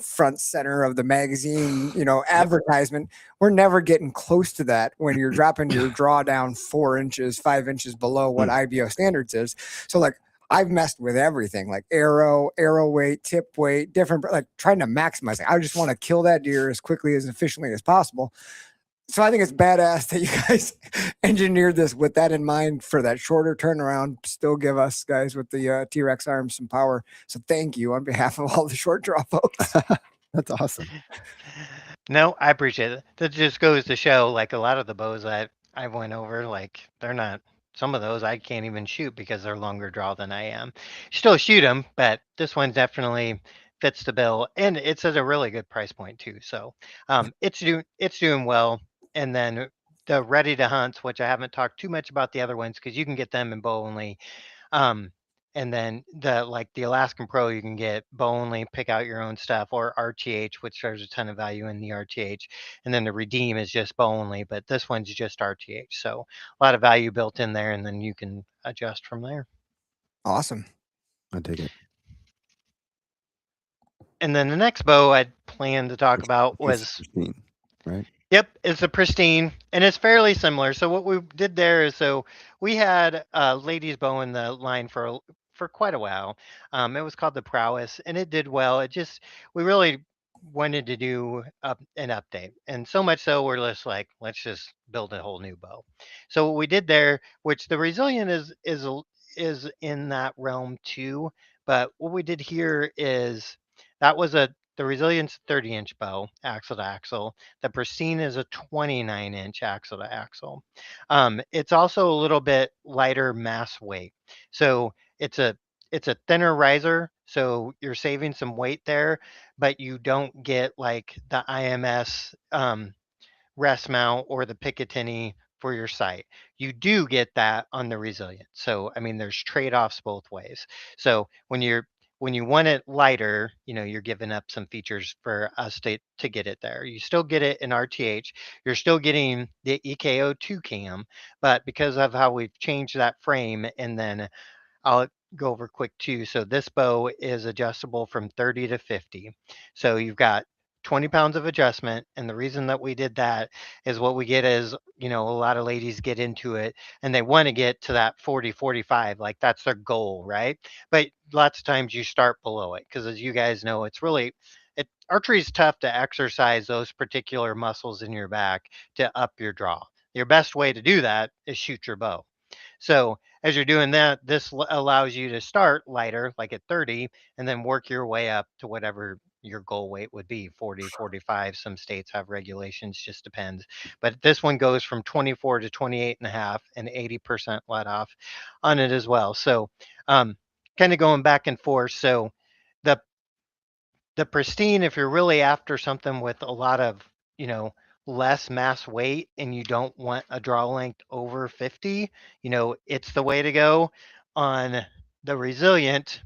front center of the magazine, advertisement, we're never getting close to that when you're dropping your draw down 4 inches, 5 inches below what IBO standards is. So like, I've messed with everything like arrow weight, tip weight, different, like trying to maximize it. I just want to kill that deer as quickly, as efficiently as possible. So I think it's badass that you guys engineered this with that in mind for that shorter turnaround. Still give us guys with the T-Rex arms some power. So thank you on behalf of all the short draw folks. That's awesome. No, I appreciate it. That just goes to show, like, a lot of the bows I went over, like, they're not. Some of those I can't even shoot because they're longer draw than I am. Still shoot them, but this one definitely fits the bill, and it's at a really good price point too. So, it's doing well. And then the ready to hunts, which I haven't talked too much about the other ones because you can get them in bow only. Um, and then the Alaskan Pro, you can get bow only, pick out your own stuff, or RTH, which there's a ton of value in the RTH. And then the Redeem is just bow only, but this one's just RTH. So a lot of value built in there, and then you can adjust from there. Awesome. I dig it. And then the next bow I'd planned to talk about It's was pristine, right? Yep, it's a pristine, and it's fairly similar. So what we did there is, so we had a ladies bow in the line for quite a while. It was called the Prowess, and it did well. It just we really wanted to do an update, and so much so we're just like, let's just build a whole new bow. So what we did there, which the Resilient is in that realm too, but what we did here is that was the Resilient's 30-inch bow, axle to axle. The Pristine is a 29-inch axle to axle. It's also a little bit lighter mass weight. So it's a thinner riser, so you're saving some weight there, but you don't get like the IMS rest mount or the Picatinny for your sight. You do get that on the Resilient. So I mean, there's trade-offs both ways. So when you want it lighter, you're giving up some features for us to get it there. You still get it in RTH. You're still getting the EKO2 cam, but because of how we've changed that frame, and then I'll go over quick too. So this bow is adjustable from 30 to 50. So you've got 20 pounds of adjustment. And the reason that we did that is what we get is, a lot of ladies get into it and they want to get to that 40, 45. Like that's their goal, right? But lots of times you start below it because, as you guys know, archery is tough to exercise those particular muscles in your back to up your draw. Your best way to do that is shoot your bow. So as you're doing that, this allows you to start lighter, like at 30, and then work your way up to whatever your goal weight would be, 40, 45. Some states have regulations, just depends. But this one goes from 24 to 28 and a half and 80% let off on it as well. So kind of going back and forth. So the the Pristine, if you're really after something with a lot of, less mass weight and you don't want a draw length over 50, it's the way to go. On the Resilient,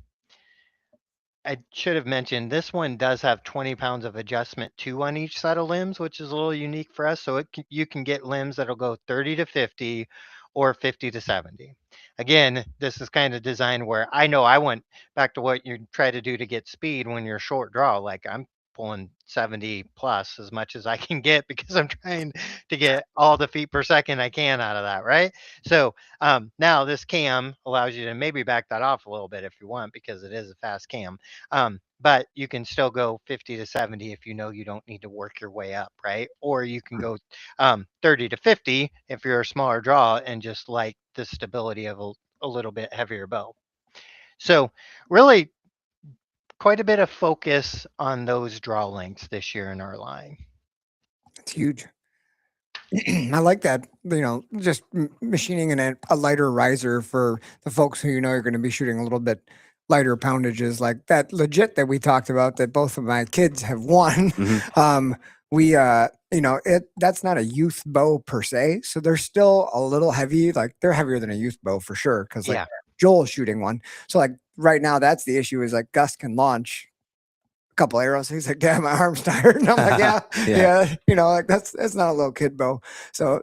I should have mentioned this one does have 20 pounds of adjustment too on each set of limbs, which is a little unique for us. So you can get limbs that'll go 30 to 50 or 50 to 70. Again, this is kind of designed where I know I went back to what you try to do to get speed when you're short draw. Like I'm pulling 70 plus as much as I can get because I'm trying to get all the feet per second I can out of that, right? So now this cam allows you to maybe back that off a little bit if you want, because it is a fast cam. But you can still go 50 to 70 if you know you don't need to work your way up, right? Or you can go 30 to 50 if you're a smaller draw and just like the stability of a little bit heavier bow. So really quite a bit of focus on those draw lengths this year in our line. It's huge. I like that, just machining in a lighter riser for the folks who are going to be shooting a little bit lighter poundages, like that legit that we talked about that both of my kids have won. That's not a youth bow per se, so they're still a little heavy. Like they're heavier than a youth bow for sure, because like Joel's shooting one. So like right now, that's the issue, is like Gus can launch a couple arrows. He's like, "Damn, my arm's tired." And I'm like, yeah. Like that's not a little kid bow. So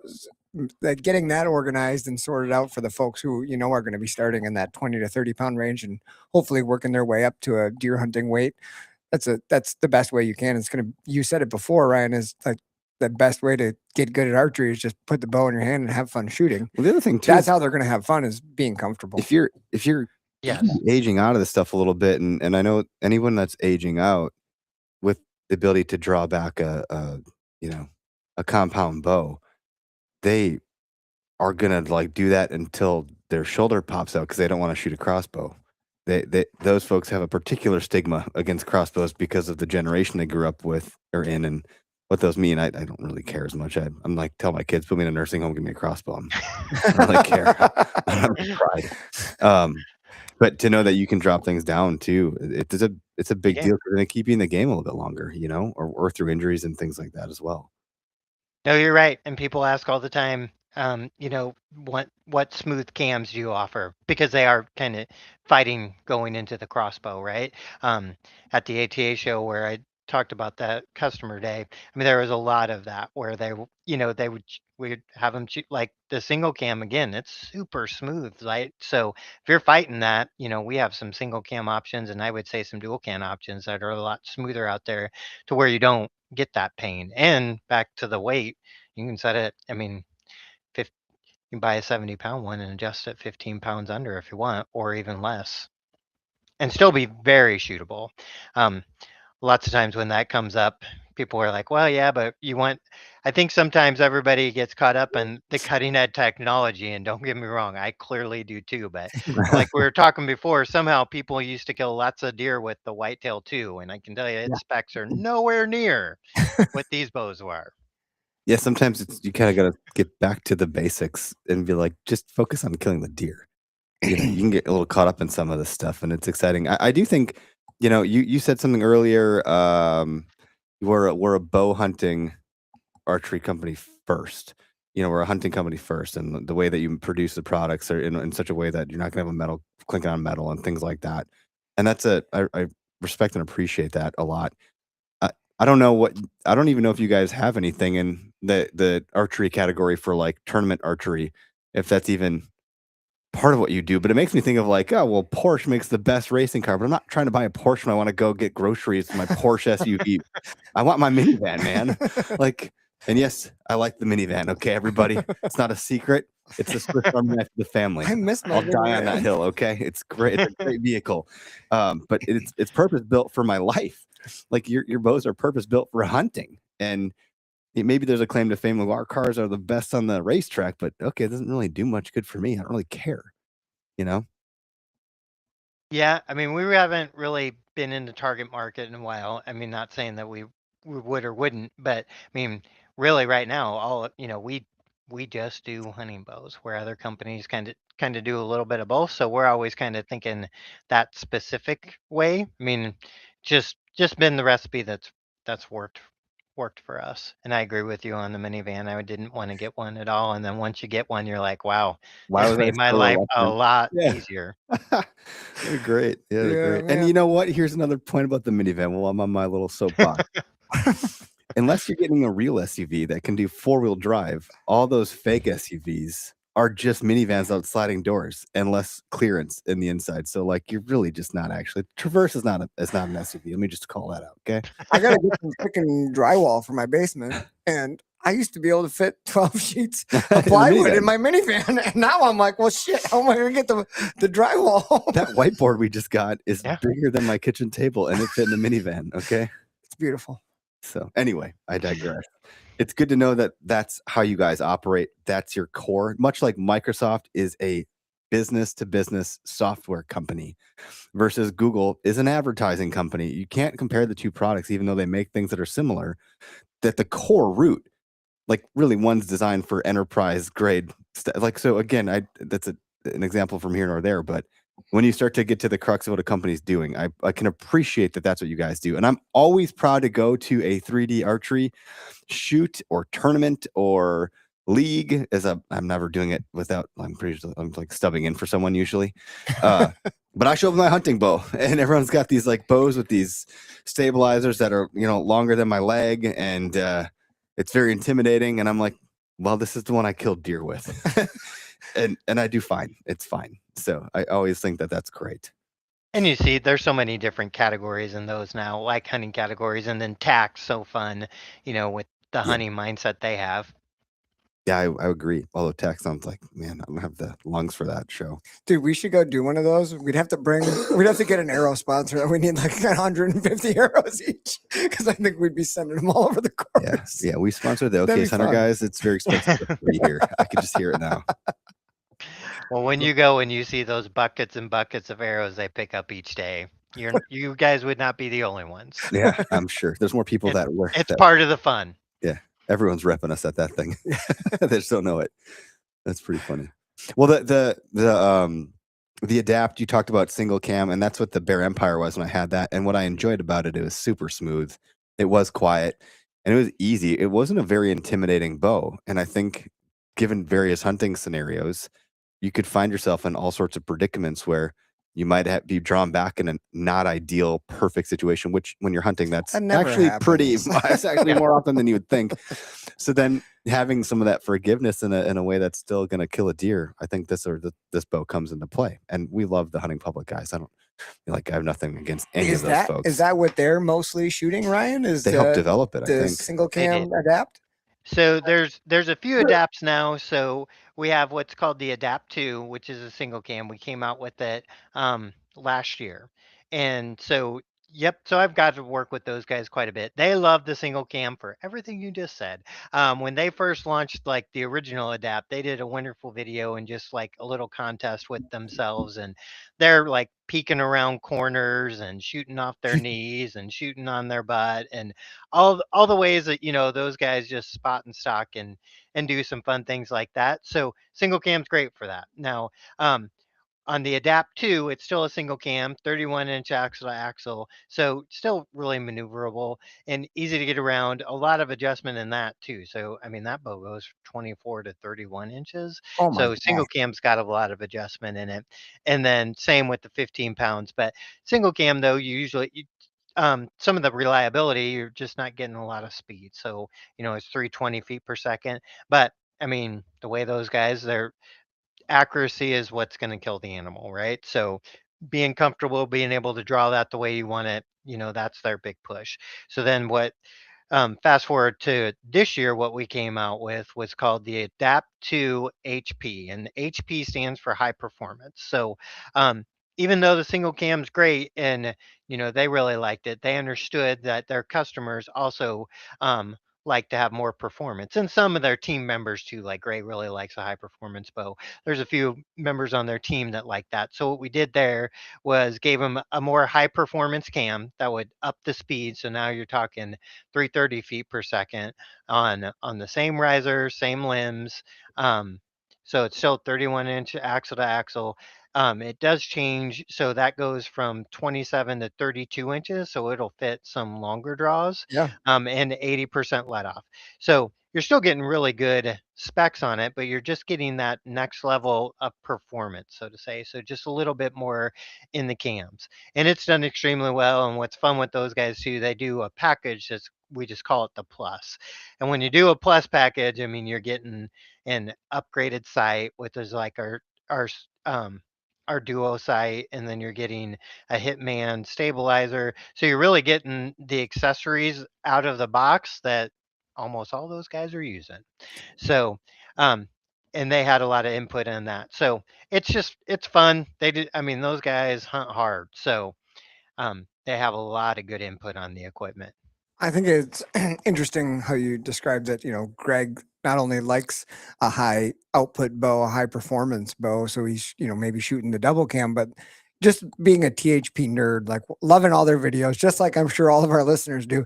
like getting that organized and sorted out for the folks who are going to be starting in that 20 to 30 pound range and hopefully working their way up to a deer hunting weight. That's the best way you can. It's gonna. You said it before, Ryan. Is like the best way to get good at archery is just put the bow in your hand and have fun shooting. Well, the other thing too, that's how they're going to have fun, is being comfortable. If you're aging out of this stuff a little bit, and I know anyone that's aging out with the ability to draw back a a compound bow, they are gonna like do that until their shoulder pops out because they don't want to shoot a crossbow. Those folks have a particular stigma against crossbows because of the generation they grew up with or in, and what those mean. I don't really care as much. I'm like, tell my kids, put me in a nursing home, give me a crossbow. I don't really care. I don't have pride. But to know that you can drop things down too, it's a big Yeah. deal. They're gonna keep you in the game a little bit longer, or through injuries and things like that as well. No, you're right. And people ask all the time, what smooth cams do you offer? Because they are kind of fighting going into the crossbow, right? At the ATA show where I talked about that customer day, I mean, there was a lot of that where we'd have them shoot like the single cam again. It's super smooth, right? So if you're fighting that, we have some single cam options, and I would say some dual cam options that are a lot smoother out there to where you don't get that pain. And back to the weight, you can set it. I mean, you can buy a 70-pound one and adjust it 15 pounds under if you want, or even less, and still be very shootable. Lots of times when that comes up, people are like, well, yeah, but I think sometimes everybody gets caught up in the cutting edge technology, and don't get me wrong, I clearly do too. But like we were talking before, somehow people used to kill lots of deer with the whitetail too. And I can tell you its specs are nowhere near what these bows were. Yeah, sometimes you kind of got to get back to the basics and be like, just focus on killing the deer. You can get a little caught up in some of this stuff, and it's exciting. I do think, you said something earlier. We're a bow hunting archery company first. We're a hunting company first, and the way that you produce the products are in such a way that you're not gonna have a metal clinking on metal and things like that. And I respect and appreciate that a lot. I don't know I don't even know if you guys have anything in the archery category for like tournament archery, if that's even part of what you do. But it makes me think of like, oh well, Porsche makes the best racing car, but I'm not trying to buy a Porsche when I want to go get groceries in my Porsche SUV. I want my minivan, man. Like, and yes, I like the minivan. Okay, everybody, it's not a secret. It's the Swiss Army knife of the family. I miss my I'll die on that minivan. hill. Okay, it's great. It's a great vehicle, but it's purpose built for my life. Like your bows are purpose built for hunting, and maybe there's a claim to fame of our cars are the best on the racetrack, but okay, it doesn't really do much good for me. I don't really care, you know? Yeah, I mean, we haven't really been in the target market in a while. I mean, not saying that we would or wouldn't, but I mean, really right now, we just do hunting bows where other companies kind of do a little bit of both. So we're always kind of thinking that specific way. I mean, just been the recipe that's worked for us. And I agree with you on the minivan. I didn't want to get one at all. And then once you get one, you're like, wow, Why this was I made my so life a reluctant? lot Yeah. easier. They're great. Yeah, they're Yeah, great. And man. you know what? Here's another point about the minivan. Well, I'm on my little soapbox. Unless you're getting a real SUV that can do four-wheel drive, all those fake SUVs are just minivans without sliding doors and less clearance in the inside. So like you're really just not actually Traverse is not an SUV. Let me just call that out. Okay. I gotta get some freaking drywall for my basement, and I used to be able to fit 12 sheets of plywood in my minivan, and now I'm like, well, shit, how am I gonna get the drywall? That whiteboard we just got is Yeah. bigger than my kitchen table, and it fit in the minivan. Okay. It's beautiful. So anyway, I digress. It's good to know that that's how you guys operate. That's your core. Much like Microsoft is a business to business software company versus Google is an advertising company. You can't compare the two products, even though they make things that are similar. That the core root, like really one's designed for enterprise grade like so again that's an example from here nor there, but when you start to get to the crux of what a company's doing, I can appreciate that that's what you guys do. And I'm always proud to go to a 3D archery shoot or tournament or league I'm never doing it without I'm like stubbing in for someone usually. But I show up with my hunting bow and everyone's got these like bows with these stabilizers that are longer than my leg, and it's very intimidating, and I'm like, well, this is the one I killed deer with. and I do fine. It's fine. So I always think that that's great. And you see, there's so many different categories in those now, like hunting categories, and then tack's so fun, with the Yeah. hunting mindset they have. Yeah, I agree. Although tech sounds like, man, I don't have the lungs for that show. Dude, we should go do one of those. We'd have to get an arrow sponsor. We need like 150 arrows each because I think we'd be sending them all over the Yeah, course. yeah. We sponsor the That'd OK be Center fun. guys. It's very expensive for free here. I could just hear it now. Well, when you go and you see those buckets and buckets of arrows they pick up each day, you guys would not be the only ones. Yeah, I'm sure there's more people that work. It's that, part of the fun. everyone's repping us at that thing. They just don't know it. That's pretty funny. Well, the Adapt, you talked about single cam, and that's what the Bear Empire was when I had that. And what I enjoyed about it, it was super smooth. It was quiet and it was easy. It wasn't a very intimidating bow. And I think given various hunting scenarios, you could find yourself in all sorts of predicaments where you might be drawn back in a not ideal, perfect situation, which when you're hunting, that's That never actually pretty, happens. it's actually more often than you would think. So then having some of that forgiveness in a way that's still going to kill a deer, I think this bow comes into play. And we love the Hunting Public guys. I have nothing against any of those folks. Is that what they're mostly shooting, Ryan? Is They help develop it, I the think. single They cam did. Adapt? So there's a few adapts now. So we have what's called the Adapt 2, which is a single cam. We came out with it last year. And so so I've got to work with those guys quite a bit. They love the single cam for everything you just said. When they first launched like the original Adapt, they did a wonderful video and just like a little contest with themselves, and they're like peeking around corners and shooting off their knees and shooting on their butt and all the ways that those guys just spot and stock and do some fun things like that. So single cam's great for that. Now, on the Adapt 2, it's still a single cam, 31-inch axle to axle, so still really maneuverable and easy to get around. A lot of adjustment in that too. So I mean that bow goes 24 to 31 inches. Oh my So single cam's got a lot of adjustment in it. And then same with the 15 pounds. But single cam though, some of the reliability, you're just not getting a lot of speed. So, it's 320 feet per second. But I mean, the way those guys, their accuracy is what's going to kill the animal, right? So being comfortable, being able to draw that the way you want it, that's their big push. So then fast forward to this year, what we came out with was called the Adapt 2 HP, and HP stands for high performance. So even though the single cam's great and they really liked it, they understood that their customers also like to have more performance, and some of their team members too. Like Gray really likes a high performance bow. There's a few members on their team that like that. So what we did there was gave them a more high performance cam that would up the speed. So now you're talking 330 feet per second on the same riser, same limbs. So it's still 31-inch axle to axle. It does change, so that goes from 27 to 32 inches, so it'll fit some longer draws. Yeah. And 80% let off. So you're still getting really good specs on it, but you're just getting that next level of performance, so to say. So just a little bit more in the cams, and it's done extremely well. And what's fun with those guys too, they do a package we just call it the plus. And when you do a plus package, I mean you're getting an upgraded sight, which is like our duo sight, and then you're getting a Hitman stabilizer. So you're really getting the accessories out of the box that almost all those guys are using. So, and they had a lot of input in that. So it's fun. I mean, those guys hunt hard. So, they have a lot of good input on the equipment. I think it's interesting how you described that, Greg not only likes a high output bow, a high performance bow, so he's, maybe shooting the double cam, but just being a THP nerd, like loving all their videos, just like I'm sure all of our listeners do.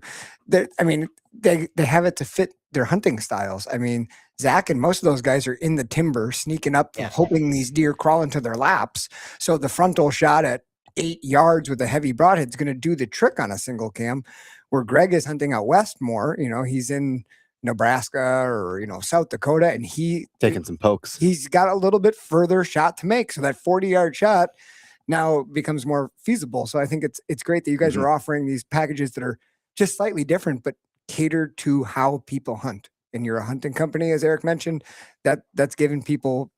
I mean, they have it to fit their hunting styles. I mean, Zach and most of those guys are in the timber, sneaking up, Yeah. hoping these deer crawl into their laps. So the frontal shot at 8 yards with a heavy broadhead is going to do the trick on a single cam. Where Greg is hunting out west more, he's in Nebraska or South Dakota, and Taking some pokes. he's got a little bit further shot to make. So that 40-yard shot now becomes more feasible. So I think it's great that you guys are offering these packages that are just slightly different, but catered to how people hunt. And you're a hunting company, as Eric mentioned, that's giving people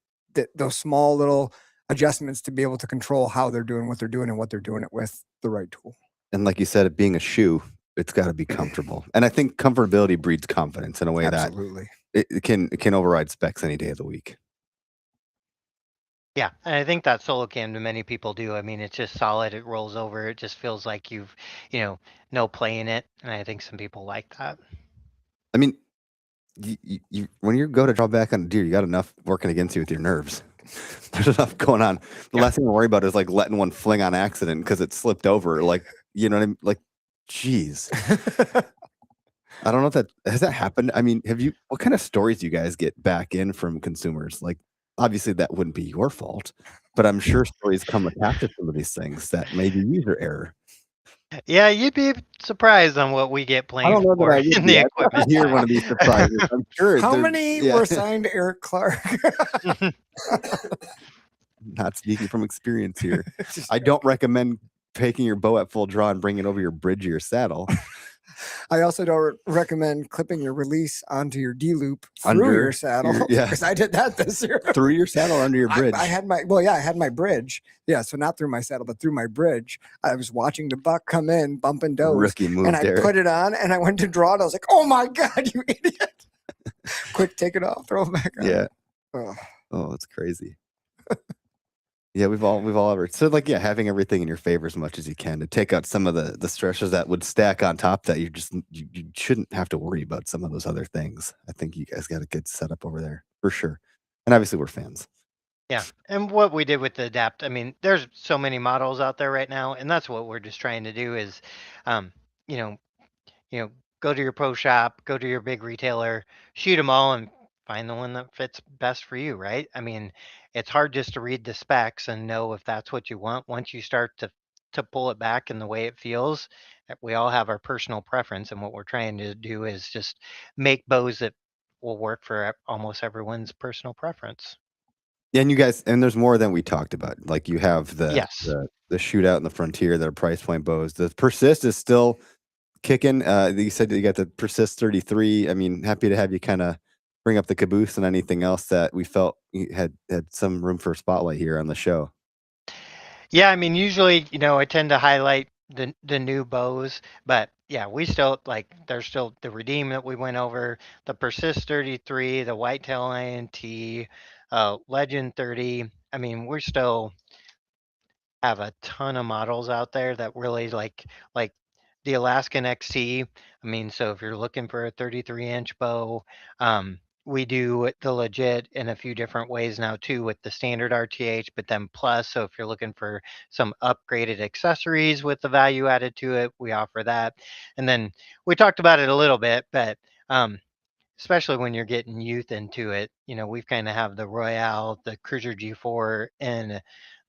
those small little adjustments to be able to control how they're doing what they're doing and what they're doing it with the right tool. And like you said, it being a shoe, it's got to be comfortable. And I think comfortability breeds confidence in a way Absolutely. it can override specs any day of the week. Yeah, and I think that solo cam to many people do. I mean, it's just solid. It rolls over. It just feels like you've, no play in it. And I think some people like that. I mean, you when you go to draw back on a deer, you got enough working against you with your nerves. There's enough going on. The Yeah. last thing to worry about is like letting one fling on accident because it slipped over. Like, you know what I mean? Like, geez. I don't know if that has that happened. I mean, what kind of stories do you guys get back in from consumers? Like, obviously that wouldn't be your fault, but I'm sure stories come attached to some of these things that may be user error. Yeah, you'd be surprised on what we get I playing don't know that for I would in be. the I'd love to equipment hear side. one of these surprises. I'm sure. How they're- many yeah. were signed to Eric Clark? Not speaking from experience here. I don't recommend taking your bow at full draw and bringing it over your bridge or your saddle. I also don't recommend clipping your release onto your D loop through Under your saddle. yeah. Because I did that this year. Through your saddle or under your bridge. I had I had my bridge. Yeah, so not through my saddle, but through my bridge. I was watching the buck come in, bumping does, Rookie move, and I Derek. put it on, and I went to draw it. I was like, "Oh my god, you idiot!" Quick, take it off, throw it back on. Yeah. Oh. Oh, it's crazy. Yeah, we've all ever so like having everything in your favor as much as you can to take out some of the stressors that would stack on top that you shouldn't have to worry about some of those other things. I think you guys got a good setup over there for sure. And obviously we're fans. Yeah, and what we did with the Adapt, I mean, there's so many models out there right now, and that's what we're just trying to do is, you know, go to your pro shop, go to your big retailer, shoot them all, and find the one that fits best for you, right? I mean, it's hard just to read the specs and know if that's what you want. Once you start to pull it back in the way it feels, we all have our personal preference, and what we're trying to do is just make bows that will work for almost everyone's personal preference. Yeah, and you guys, and there's more than we talked about. Like you have the Yes. the shootout and the Frontier that are price point bows. The Persist is still kicking. You said you got the Persist 33. I mean, happy to have you kind of bring up the caboose and anything else that we felt you had some room for spotlight here on the show. Yeah, I mean, usually, I tend to highlight the new bows, but yeah, we still there's still the Redeem that we went over, the Persist 33, the Whitetail INT, Legend 30. I mean, we're still have a ton of models out there that really like the Alaskan XT. I mean, so if you're looking for a 33-inch bow, we do the legit in a few different ways now too with the standard RTH, but then plus, so if you're looking for some upgraded accessories with the value added to it, we offer that. And then we talked about it a little bit, but especially when you're getting youth into it, we've kind of have the Royale, the Cruiser G4, and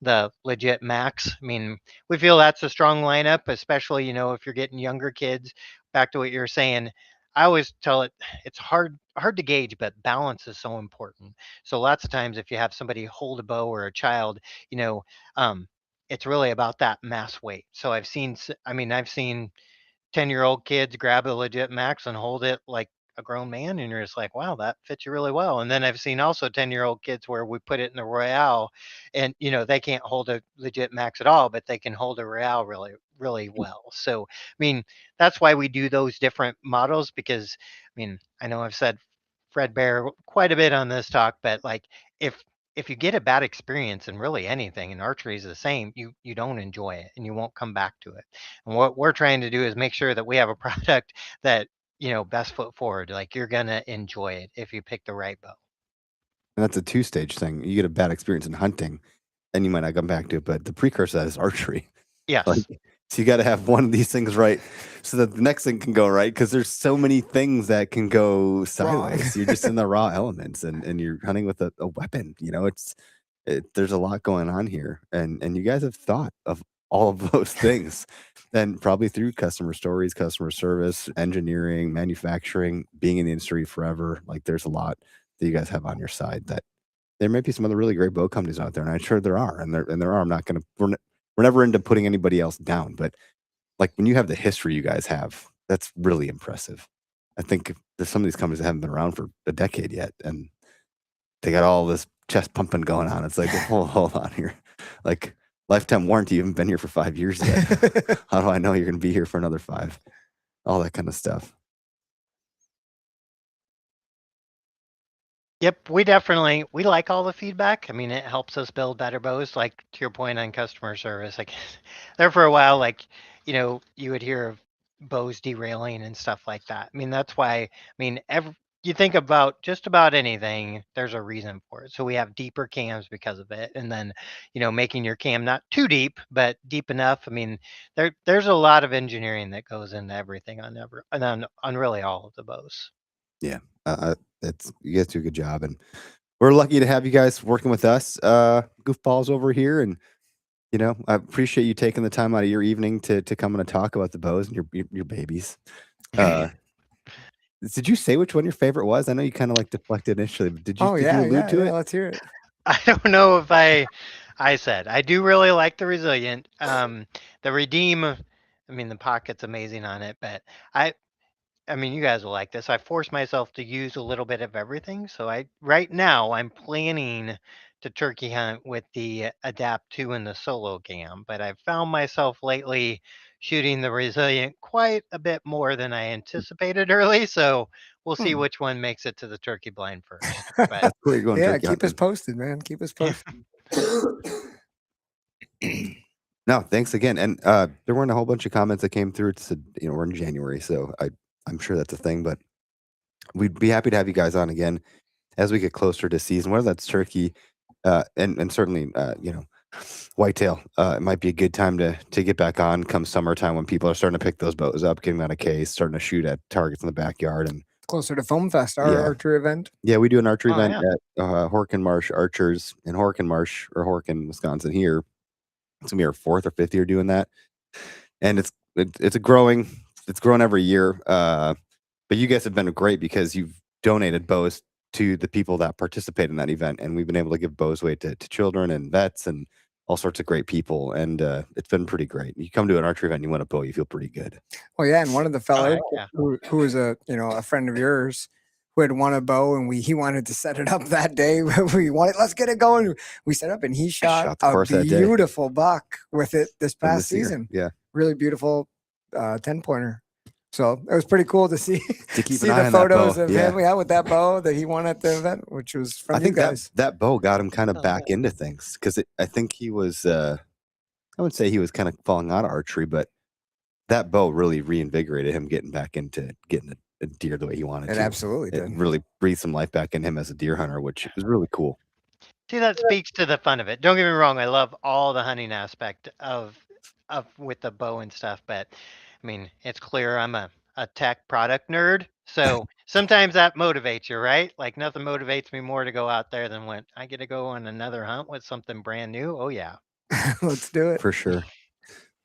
the legit Max. I mean, we feel that's a strong lineup, especially, if you're getting younger kids. Back to what you were saying, I always tell it's hard to gauge, but balance is so important. So lots of times if you have somebody hold a bow or a child, it's really about that mass weight. So I've seen 10-year-old kids grab a legit Max and hold it like a grown man, and you're just like, wow, that fits you really well. And then I've seen also 10-year-old kids where we put it in the Royale, and they can't hold a legit Max at all, but they can hold a Royale really, really well. So I mean, that's why we do those different models, because I know I've said Fred Bear quite a bit on this talk, but like if you get a bad experience in really anything, and archery is the same, you don't enjoy it and you won't come back to it. And what we're trying to do is make sure that we have a product that, best foot forward. Like you're gonna enjoy it if you pick the right bow. And that's a two-stage thing. You get a bad experience in hunting, and you might not come back to it, but the precursor to that is archery. Yes. So you got to have one of these things right so that the next thing can go right, because there's so many things that can go sideways. You're just in the raw elements, and you're hunting with a weapon. There's a lot going on here, and you guys have thought of all of those things, and probably through customer stories, customer service, engineering, manufacturing, being in the industry forever. Like there's a lot that you guys have on your side. That there might be some other really great bow companies out there, and I'm sure there are, and there are. I'm not going to. We're never into putting anybody else down, but like when you have the history you guys have, that's really impressive. I think there's some of these companies that haven't been around for a decade yet, and they got all this chest pumping going on. It's like, hold on here. Like lifetime warranty, you haven't been here for 5 years yet. How do I know you're going to be here for another 5? All that kind of stuff. Yep, we like all the feedback. I mean, it helps us build better bows. Like to your point on customer service, like there for a while, like you would hear of bows derailing and stuff like that. I mean, that's why. I mean, you think about just about anything, there's a reason for it. So we have deeper cams because of it, and then making your cam not too deep, but deep enough. I mean, there's a lot of engineering that goes into everything on really all of the bows. Yeah, it's you guys do a good job, and we're lucky to have you guys working with us, goofballs over here. And I appreciate you taking the time out of your evening to come and talk about the bows and your babies. Did you say which one your favorite was? I know you kind of like deflected initially, but did you Oh did yeah, you allude yeah, to yeah. it? Let's hear it. I don't know if I said I do really like the Resilient. The Redeem, I mean the pocket's amazing on it, but I mean you guys will like this. I force myself to use a little bit of everything. So right now I'm planning to turkey hunt with the Adapt 2 and the Solo Cam, but I've found myself lately shooting the Resilient quite a bit more than I anticipated early. So we'll see Hmm. which one makes it to the turkey blind first. But That's where you're going Yeah, turkey keep us hunting. posted, man. Keep us posted. No, thanks again. And there weren't a whole bunch of comments that came through. It said, we're in January, so I'm sure that's a thing, but we'd be happy to have you guys on again as we get closer to season, whether that's turkey, and certainly, whitetail. It might be a good time to get back on come summertime when people are starting to pick those bows up, getting out of case, starting to shoot at targets in the backyard. And Closer to Foam Fest, our Yeah. archery event. yeah, we do an archery Oh, event yeah. at Horkin Marsh Archers in Horkin Marsh or Horkin, Wisconsin here. It's gonna be our 4th or 5th year doing that. And it's growing every year. But you guys have been great because you've donated bows to the people that participate in that event, and we've been able to give bows away to children and vets and all sorts of great people, and it's been pretty great. You come to an archery event and you win a bow, you feel pretty good. Oh yeah, and one of the Oh, fellas heck yeah. who was a friend of yours who had won a bow, and he wanted to set it up that day. Let's get it going. We set up, and he shot the a course that day. beautiful buck with it this From past this year. season. Yeah, Really beautiful 10-pointer. So it was pretty cool to see to keep see an eye the on that photos bow. of Yeah. him with that bow that he won at the event, which was from I you think guys. that bow got him kind of Oh, back into things because I think he was. I would say he was kind of falling out of archery, but that bow really reinvigorated him getting back into getting a deer the way he wanted It to. absolutely It did. really breathed some life back in him as a deer hunter, which is really cool. See, that speaks to the fun of it. Don't get me wrong, I love all the hunting aspect of with the bow and stuff, but I mean, it's clear I'm a tech product nerd. So sometimes that motivates you, right? Like nothing motivates me more to go out there than when I get to go on another hunt with something brand new. Oh yeah. Let's do it. For sure.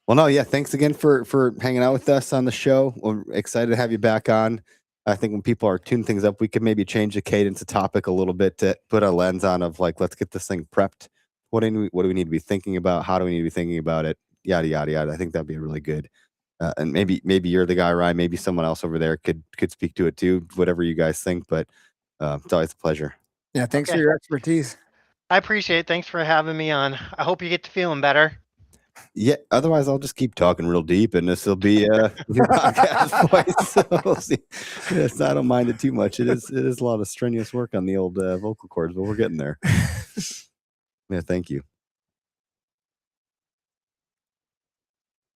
Well, no, yeah. Thanks again for hanging out with us on the show. We're excited to have you back on. I think when people are tuning things up, we could maybe change the cadence of topic a little bit to put a lens on of like, let's get this thing prepped. What do we need to be thinking about? How do we need to be thinking about it? Yada yada yada. I think that'd be really good. And maybe you're the guy, Ryan. Maybe someone else over there could speak to it too. Whatever you guys think, but it's always a pleasure. Yeah, thanks for Okay. your expertise. I appreciate it. Thanks for having me on. I hope you get to feeling better. Yeah. Otherwise, I'll just keep talking real deep, and this will be your podcast voice. So we'll see. Yes, I don't mind it too much. It is a lot of strenuous work on the old vocal cords, but we're getting there. Yeah. Thank you.